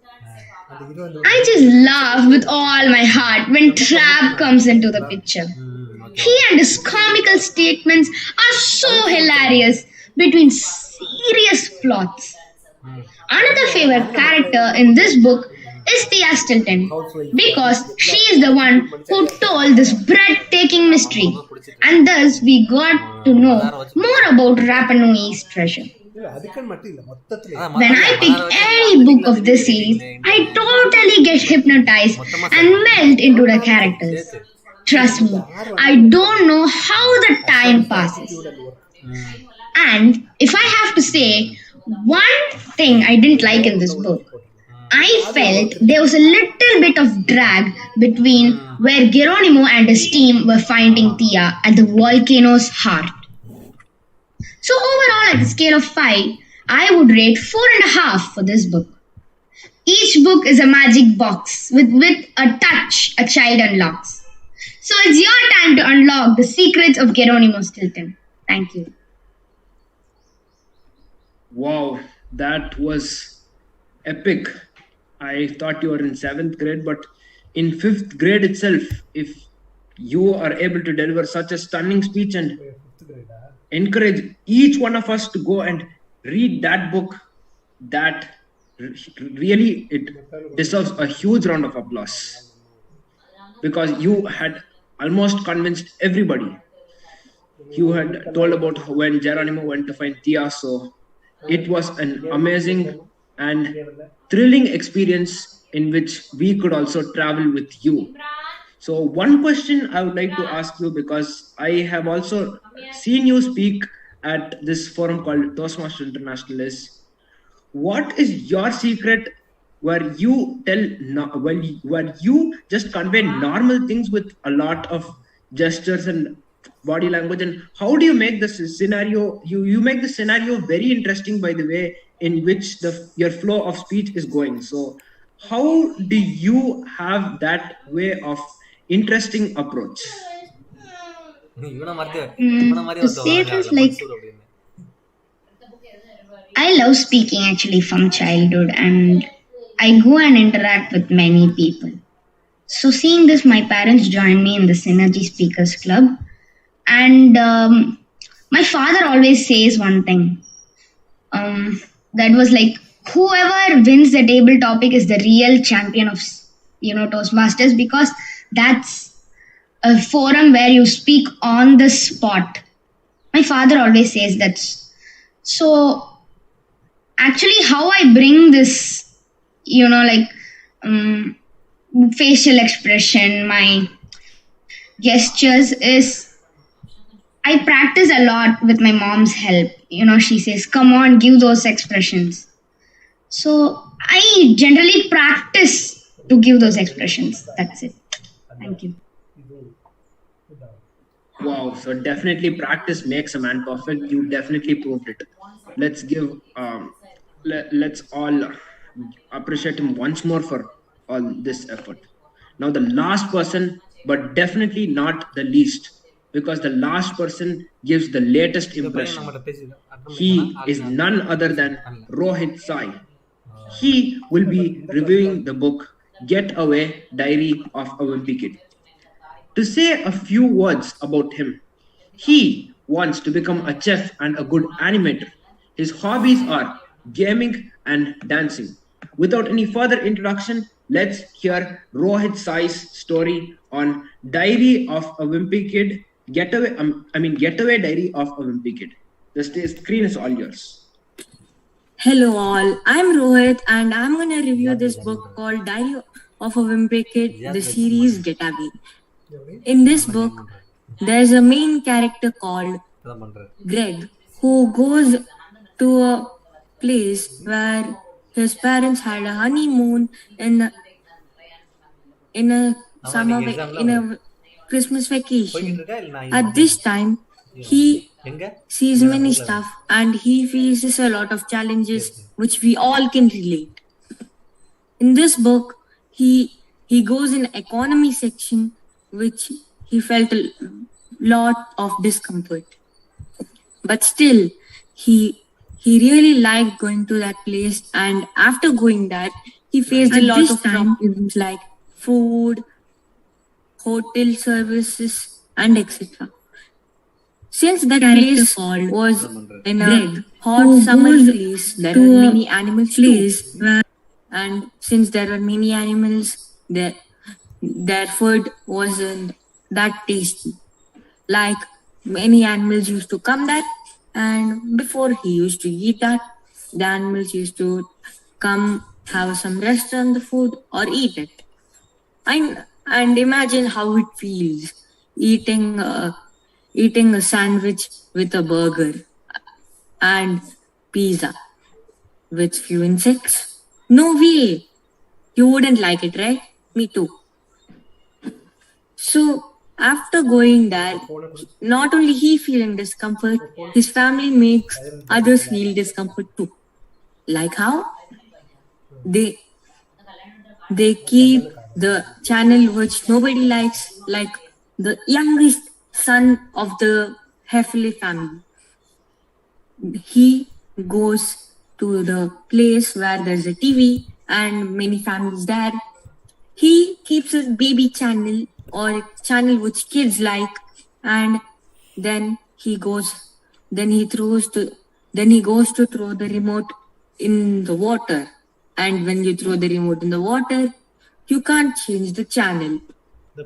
I just laugh with all my heart when Trapp comes into the picture. He and his comical statements are so hilarious between serious plots. Another favorite character in this book is Thea Stilton because she is the one who told this breathtaking mystery, and thus we got to know more about Rapa Nui's treasure. When I pick any book of this series, I totally get hypnotized and melt into the characters. Trust me, I don't know how the time passes. And if I have to say one thing I didn't like in this book, I felt there was a little bit of drag between where Geronimo and his team were finding Thea at the volcano's heart. So overall, at the scale of 5, I would rate 4.5 for this book. Each book is a magic box with a touch a child unlocks. So it's your time to unlock the secrets of Geronimo Stilton. Thank you. Wow, that was epic. I thought you were in 7th grade, but in 5th grade itself, if you are able to deliver such a stunning speech and encourage each one of us to go and read that book, that really it deserves a huge round of applause, because you had almost convinced everybody. You had told about when Geronimo went to find Thea, so it was an amazing and thrilling experience in which we could also travel with you. So one question I would like to ask you, because I have also seen you speak at this forum called Toastmasters International, is what is your secret where you where you just convey normal things with a lot of gestures and body language, and how do you make this scenario, you make the scenario very interesting by the way in which your flow of speech is going. So how do you have that way of interesting approach? To say this, like, I love speaking actually from childhood, and I go and interact with many people. So seeing this, my parents joined me in the Synergy Speakers Club, and my father always says one thing, that was like, whoever wins the table topic is the real champion of Toastmasters, because that's a forum where you speak on the spot. My father always says that. So actually how I bring this, facial expression, my gestures, is I practice a lot with my mom's help. She says, come on, give those expressions. So I generally practice to give those expressions. That's it. Thank you. Wow, so definitely practice makes a man perfect. You definitely proved it. Let's give, let's all appreciate him once more for all this effort. Now the last person, but definitely not the least, because the last person gives the latest impression. He is none other than Rohit Sai. He will be reviewing the book Getaway Diary of a Wimpy Kid. To say a few words about him, he wants to become a chef and a good animator. His hobbies are gaming and dancing. Without any further introduction, let's hear Rohit Sai's story on Diary of a Wimpy Kid, Getaway Diary of a Wimpy Kid. The screen is all yours. Hello all, I'm Rohit and I'm going to review this book called Diary of a Wimpy Kid, the series Getaway. In this book, there's a main character called Greg who goes to a place where his parents had a honeymoon in a summer in a Christmas vacation. At this time, he sees many stuff and he faces a lot of challenges which we all can relate. In this book, he goes in economy section which he felt a lot of discomfort. But still, he really liked going to that place, and after going there, he faced a lot of problems like food, hotel services, and etc. Since that place was in a hot summer place, there were many animals too. And since there were many animals, their food wasn't that tasty. Like many animals used to come there, and before he used to eat that, the animals used to come have some rest on the food or eat it. And imagine how it feels eating a sandwich with a burger and pizza with few insects. No way! You wouldn't like it, right? Me too. So after going there, not only he feeling discomfort, his family makes others feel discomfort too. Like how? They keep the channel which nobody likes, like the youngest son of the Heffley family. He goes to the place where there's a TV and many families there. He keeps a baby channel or a channel which kids like, and then he goes to throw the remote in the water. And when you throw the remote in the water, you can't change the channel.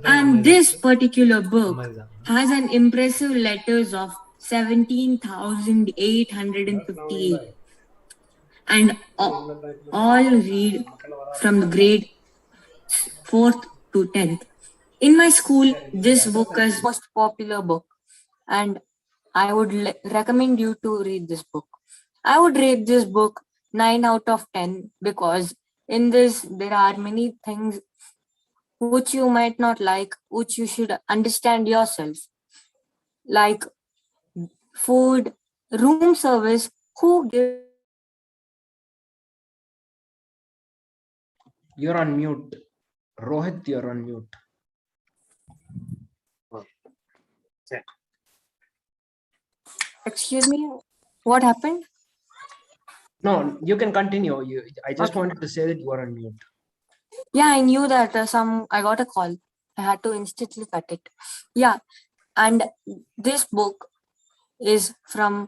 And this particular book has an impressive letters of 17,858, and all read from the grade 4th to 10th. In my school, this book is the most popular book, and I would recommend you to read this book. I would rate this book 9 out of 10 because in this there are many things which you might not like, which you should understand yourself, like food, room service, who gives. You're on mute. Rohit, you're on mute. Excuse me, what happened? No, you can continue. I just wanted to say that you are on mute. Yeah, I knew that I got a call. I had to instantly cut it. Yeah, and this book is from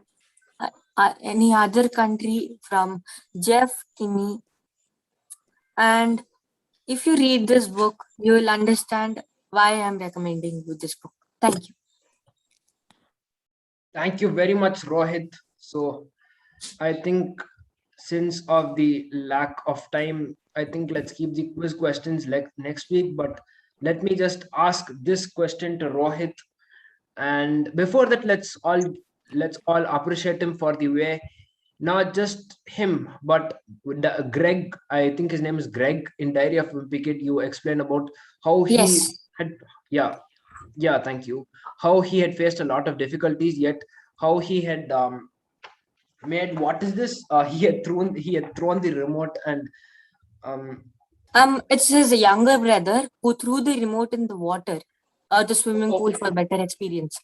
any other country, from Jeff Kinney. And if you read this book, you will understand why I'm recommending you this book. Thank you. Thank you very much, Rohit. So I think since of the lack of time, I think let's keep the quiz questions like next week, but let me just ask this question to Rohit. And before that, let's all appreciate him for the way, not just him, but Greg, I think his name is Greg, in Diary of Wimpy Kid, you explain about how he had, thank you, how he had faced a lot of difficulties, yet how he had made, what is this? He had thrown the remote, and it's his younger brother who threw the remote in the water, the swimming pool, for better experience.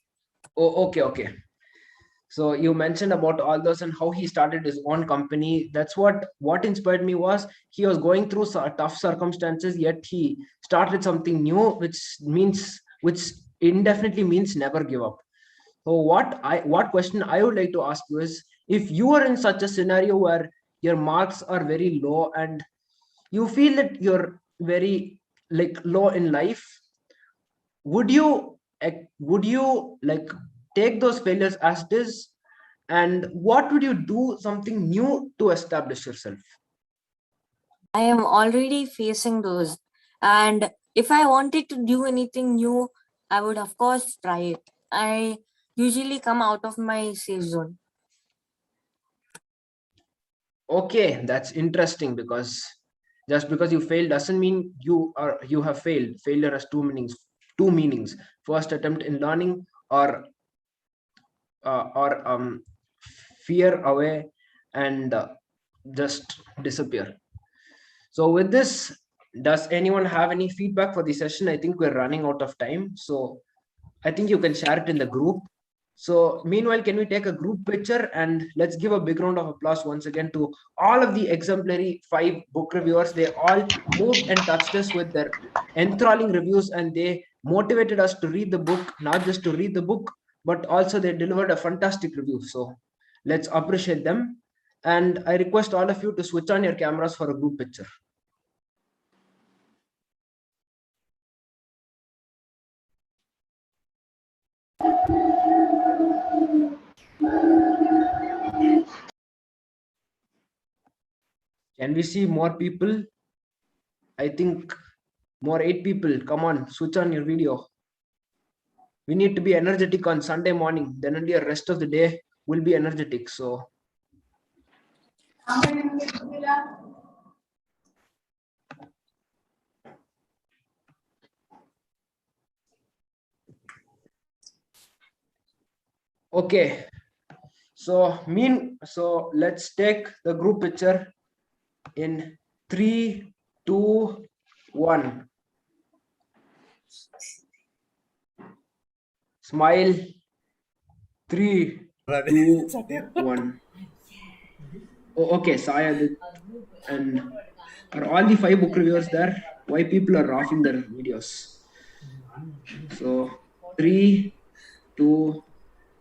Oh, okay. So you mentioned about all those and how he started his own company. That's what inspired me was he was going through tough circumstances, yet he started something new, which indefinitely means never give up. So what question I would like to ask you is, if you are in such a scenario where your marks are very low and you feel that you're very low in life, would you take those failures as it is, and what would you do something new to establish yourself? I am already facing those, and if I wanted to do anything new, I would of course try it. I usually come out of my safe zone. Okay, that's interesting, because just because you failed doesn't mean you have failed. Failure has two meanings. Two meanings: first attempt in learning, or fear away and just disappear. So with this, does anyone have any feedback for the session? I think we're running out of time, so I think you can share it in the group. So meanwhile, can we take a group picture, and let's give a big round of applause once again to all of the exemplary 5 book reviewers. They all moved and touched us with their enthralling reviews, and they motivated us to read the book, not just to read the book, but also they delivered a fantastic review. So let's appreciate them. And I request all of you to switch on your cameras for a group picture. Can we see more people? I think more 8 people. Come on, switch on your video. We need to be energetic on Sunday morning. Then only the rest of the day will be energetic. So okay. So let's take the group picture in 3, 2, 1. Smile. 3, 2, 1. Oh, okay, Sayad. And are all the 5 book reviewers there? Why people are laughing their videos? So 3, 2,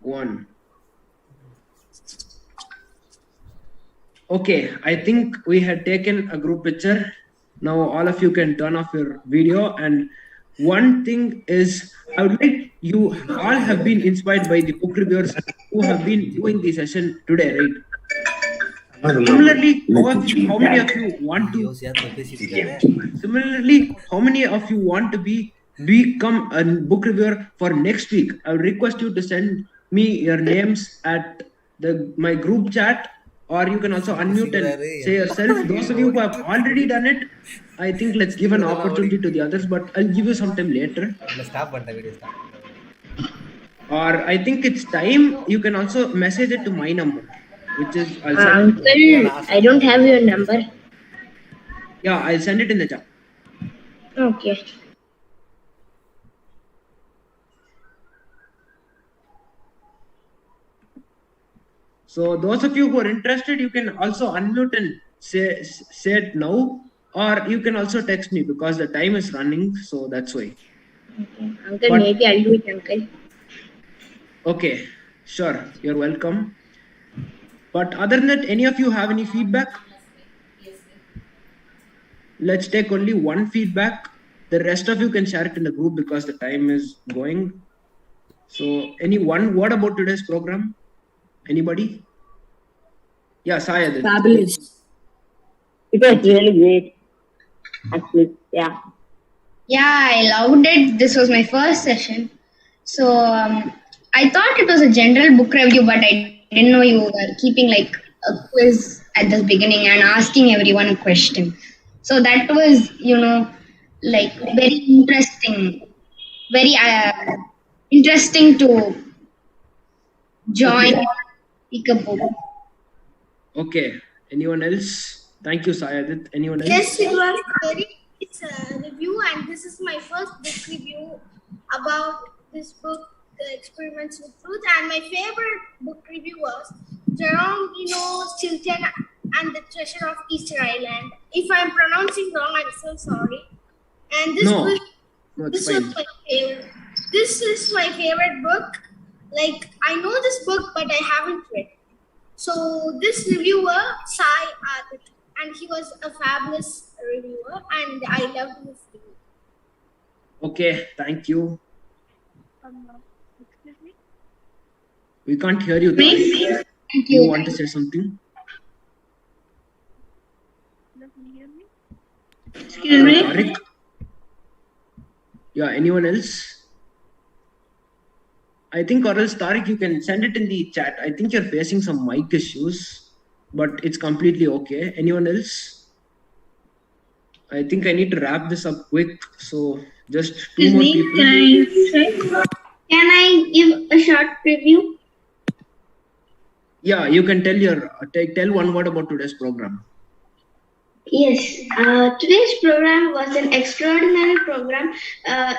1. Okay, I think we had taken a group picture. Now all of you can turn off your video. And one thing is, I would like you all have been inspired by the book reviewers who have been doing the session today, right? Similarly, how many of you want to? Similarly, how many of you want to become a book reviewer for next week? I would request you to send me your names at my group chat, or you can also unmute and say yourself. Those of you who have already done it, I think let's give an opportunity to the others, but I'll give you some time later. Or I think it's time. You can also message it to my number, which is Uncle, I don't have your number. Yeah, I'll send it in the chat. Okay. So those of you who are interested, you can also unmute and say it now, or you can also text me because the time is running. So that's why. Okay. Uncle, maybe I'll do it, Uncle. Okay, sure. You're welcome. But other than that, any of you have any feedback? Let's take only one feedback. The rest of you can share it in the group because the time is going. So any one word about today's program? Anybody? Yeah, Sayad. Fabulous. It was really great. Actually, yeah. Yeah, I loved it. This was my first session. So I thought it was a general book review, but I didn't know you were keeping like a quiz at the beginning and asking everyone a question. So that was, like very interesting. Very interesting to join Pick a Book. Okay. Anyone else? Thank you, Sayadit. Anyone else? Yes, it was very it's a review, and this is my first book review about this book, The Experiments with Truth. And my favorite book review was Geronimo Stilton and the Treasure of Easter Island. If I'm pronouncing wrong, I'm so sorry. And this book, this was my favorite. This is my favorite book. Like, I know this book, but I haven't read. So this reviewer, Sai Adit, and he was a fabulous reviewer, and I loved his review. Okay, thank you. Excuse me? We can't hear you. Thank you want to say something? Excuse me? Tariq? Yeah, anyone else? I think, or else Tariq, you can send it in the chat. I think you're facing some mic issues, but it's completely okay. Anyone else? I think I need to wrap this up quick. So just two more people. Can I give a short preview? Yeah, you can tell one word about today's program. Yes, today's program was an extraordinary program.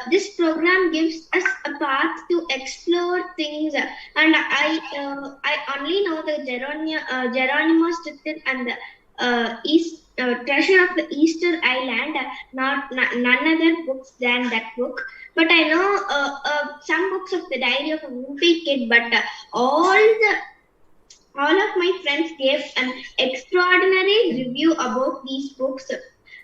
This program gives us a path to explore things, and I only know the Geronimo Stilton and the Treasure of the Easter Island, none other books than that book. But I know some books of the Diary of a Wimpy Kid, but all of my friends gave an extraordinary review about these books.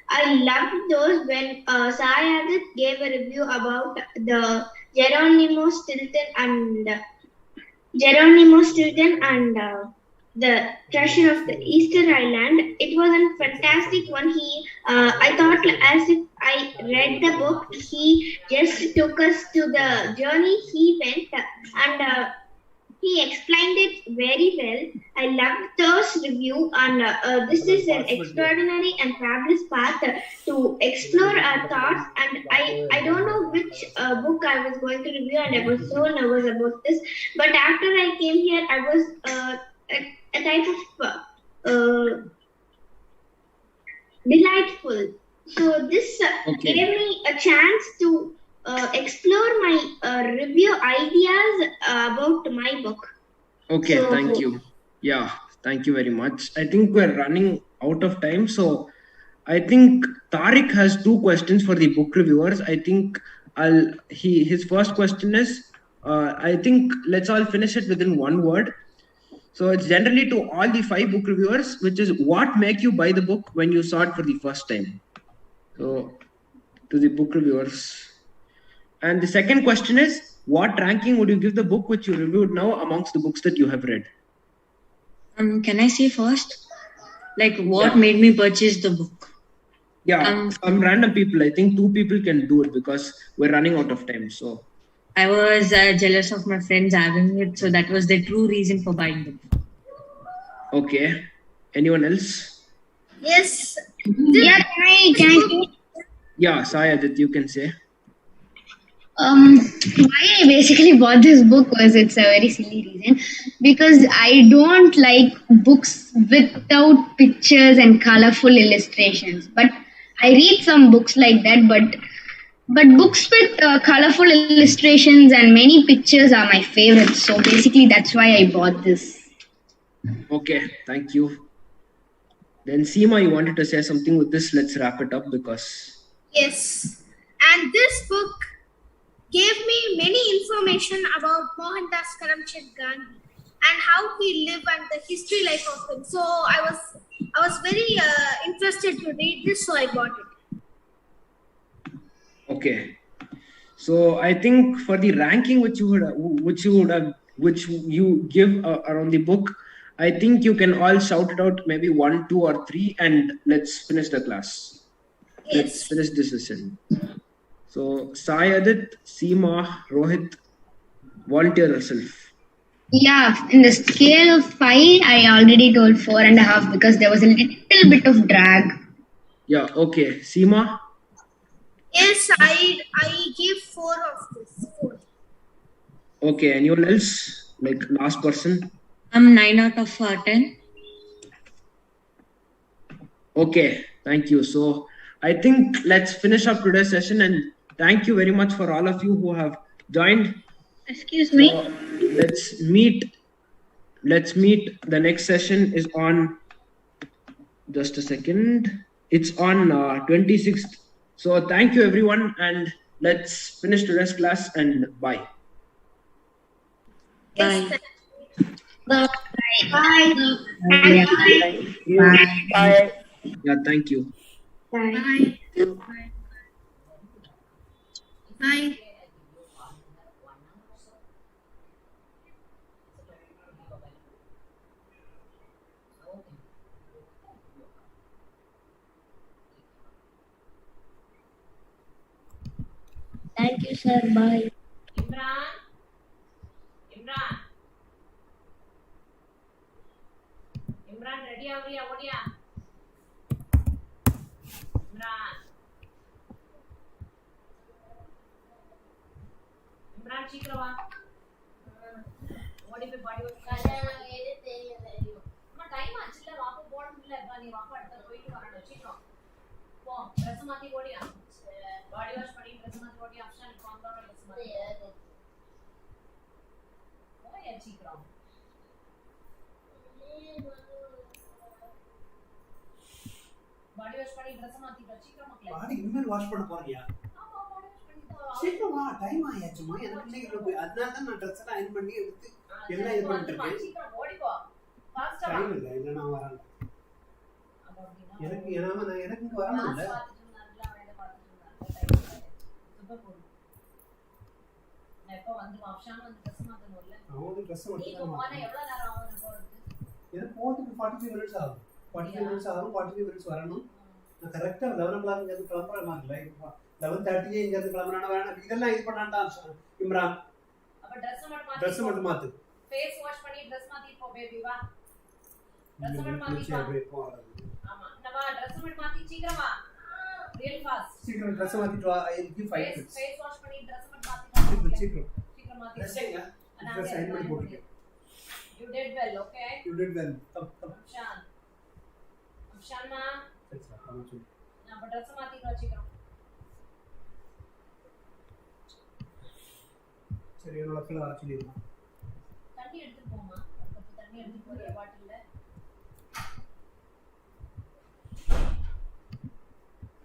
I loved those when Sayadit gave a review about the Geronimo Stilton and the Treasure of the Easter Island. It was a fantastic one. I thought as if I read the book, he just took us to the journey he went, and he explained it very well. I loved those review, and this is an extraordinary and fabulous path to explore our thoughts. And I don't know which book I was going to review, and I was so nervous about this. But after I came here, I was a type of delightful. So this Okay. gave me a chance to explore my review ideas about my book. Okay, So- thank you. Yeah, thank you very much. I think we're running out of time. So I think Tariq has two questions for the book reviewers. I think his first question is, I think let's all finish it within one word. So it's generally to all the 5 book reviewers, which is what make you buy the book when you saw it for the first time. So to the book reviewers. And the second question is, what ranking would you give the book which you reviewed now amongst the books that you have read? Can I say first? Like, what Yeah. made me purchase the book? Yeah, some random people. I think 2 people can do it because we're running out of time. So I was jealous of my friends having it, so that was the true reason for buying the book. okay. Anyone else? Yes. Yeah, can I Yeah, Sayadit, you can say. Why I basically bought this book was, it's a very silly reason, because I don't like books without pictures and colorful illustrations. But I read some books like that, but books with colorful illustrations and many pictures are my favorites. So basically, that's why I bought this. Okay, thank you. Then Seema, you wanted to say something with this. Let's wrap it up because Yes. And this book gave me many information about Mohandas Karamchand Gandhi and how he lived and the history life of him. So I was very interested to read this, so I bought it. okay. So I think for the ranking which you give around the book, I think you can all shout it out, maybe 1, 2, or 3, and let's finish the class. Let's finish this session. So Sayadit, Seema, Rohit, volunteer yourself. Yeah, in the scale of 5, I already told 4.5 because there was a little bit of drag. Yeah, okay. Seema? Yes, I give 4 of this. 4. Okay, anyone else? Like last person? I'm 9 out of 10. Okay, thank you. So I think let's finish up today's session, and thank you very much for all of you who have joined. Excuse me. So let's meet. The next session is on, just a second. It's on 26th. So thank you everyone, and let's finish today's class, and bye. Bye. Bye. Bye. Bye. Yeah, thank you. Bye. Bye. Thank you, sir. Bye. Imran? Ready ஆவறியா ஓடியா இம்ரான் இம்ரான் சீக்கிரம் வா ஓடி போய் body wash எது தெரியல அம்மா time ஆச்சுல வாப்ப போடணும் இல்ல பா நீ வாப்ப அடுத்து போயிட்டு வரணும் சீக்கிரம் போ Dress மாத்தி ஓடியா பாடி வாஷ் பண்ணி Dress மாத்தி ஓடியா ஆப்ஷன் காம்பவுண்ட் Dress மாத்தி ஓடியா சீக்கிரம் பாடி வாஷ் பண்ணி Dress மாத்தி சீக்கிரம் மக்களே பாடி இனிமேல் வாஷ் பண்ண போறியா ஆமா பாடி வாஷ் பண்ணி சீக்கிரம் வா டைம் ஆயாச்சுமா எனக்கு சீக்கிரம் போய் அதனால தான் நான் ட்ரெஸ் எல்லாம் அயர்ன் பண்ணி எடுத்து எல்லாம் இது பண்ணிட்டு இருக்கேன் சீக்கிரம் ஓடி போ ஃபாஸ்டா டைம் இல்ல இல்ல நான் வரேன் எனக்கு எனக்கு இங்க வரணும் இல்ல எப்ப வந்து ஆப்ஷன் வந்து Dress மாத்தணும்ல அவனுக்கு ட்ரெஸ் நீ மட்டும் போனா எவ்வளவு நேரம் ஆகும் போறது எனக்கு போறதுக்கு 45 மினிட்ஸ் ஆகும் 45 மினிட்ஸ் ஆகும் 45 மினிட்ஸ் வரணும் நான் கரெக்டா 11 o'clock இங்க இருந்து கிளம்புற மாதிரி இல்ல 11:30 இங்க இருந்து கிளம்பறானே வேணாம் இதெல்லாம் இது பண்ணான்டா இம்ரான் அப்ப Dress மட்டும் மாத்து ஃபேஸ் வாஷ் பண்ணி Dress மாத்தி போ பேபி வா Dress மாத்தி போ ஆமா நம்ம Dress மாத்தி சீக்கிரம் வா ரியல் ஃபாஸ்ட் சீக்கிரம் Dress மாத்திட்டு வா ஐ give 5 minutes ஃபேஸ் வாஷ் பண்ணி Dress மாத்தி சீக்கிரம் மாத்தி Dress எங்க Dress அயர்ன் பண்ணி போட்டுட்டேன் you did well okay you did well Amshan ma சரி நான் Dress மாத்தி சீக்கிரம் சரி என்னோட கீழ வர சொல்லிருங்க தண்ணி எடுத்து போமா கொஞ்சம் தண்ணி எடுத்து போறியா பாட்டில்ல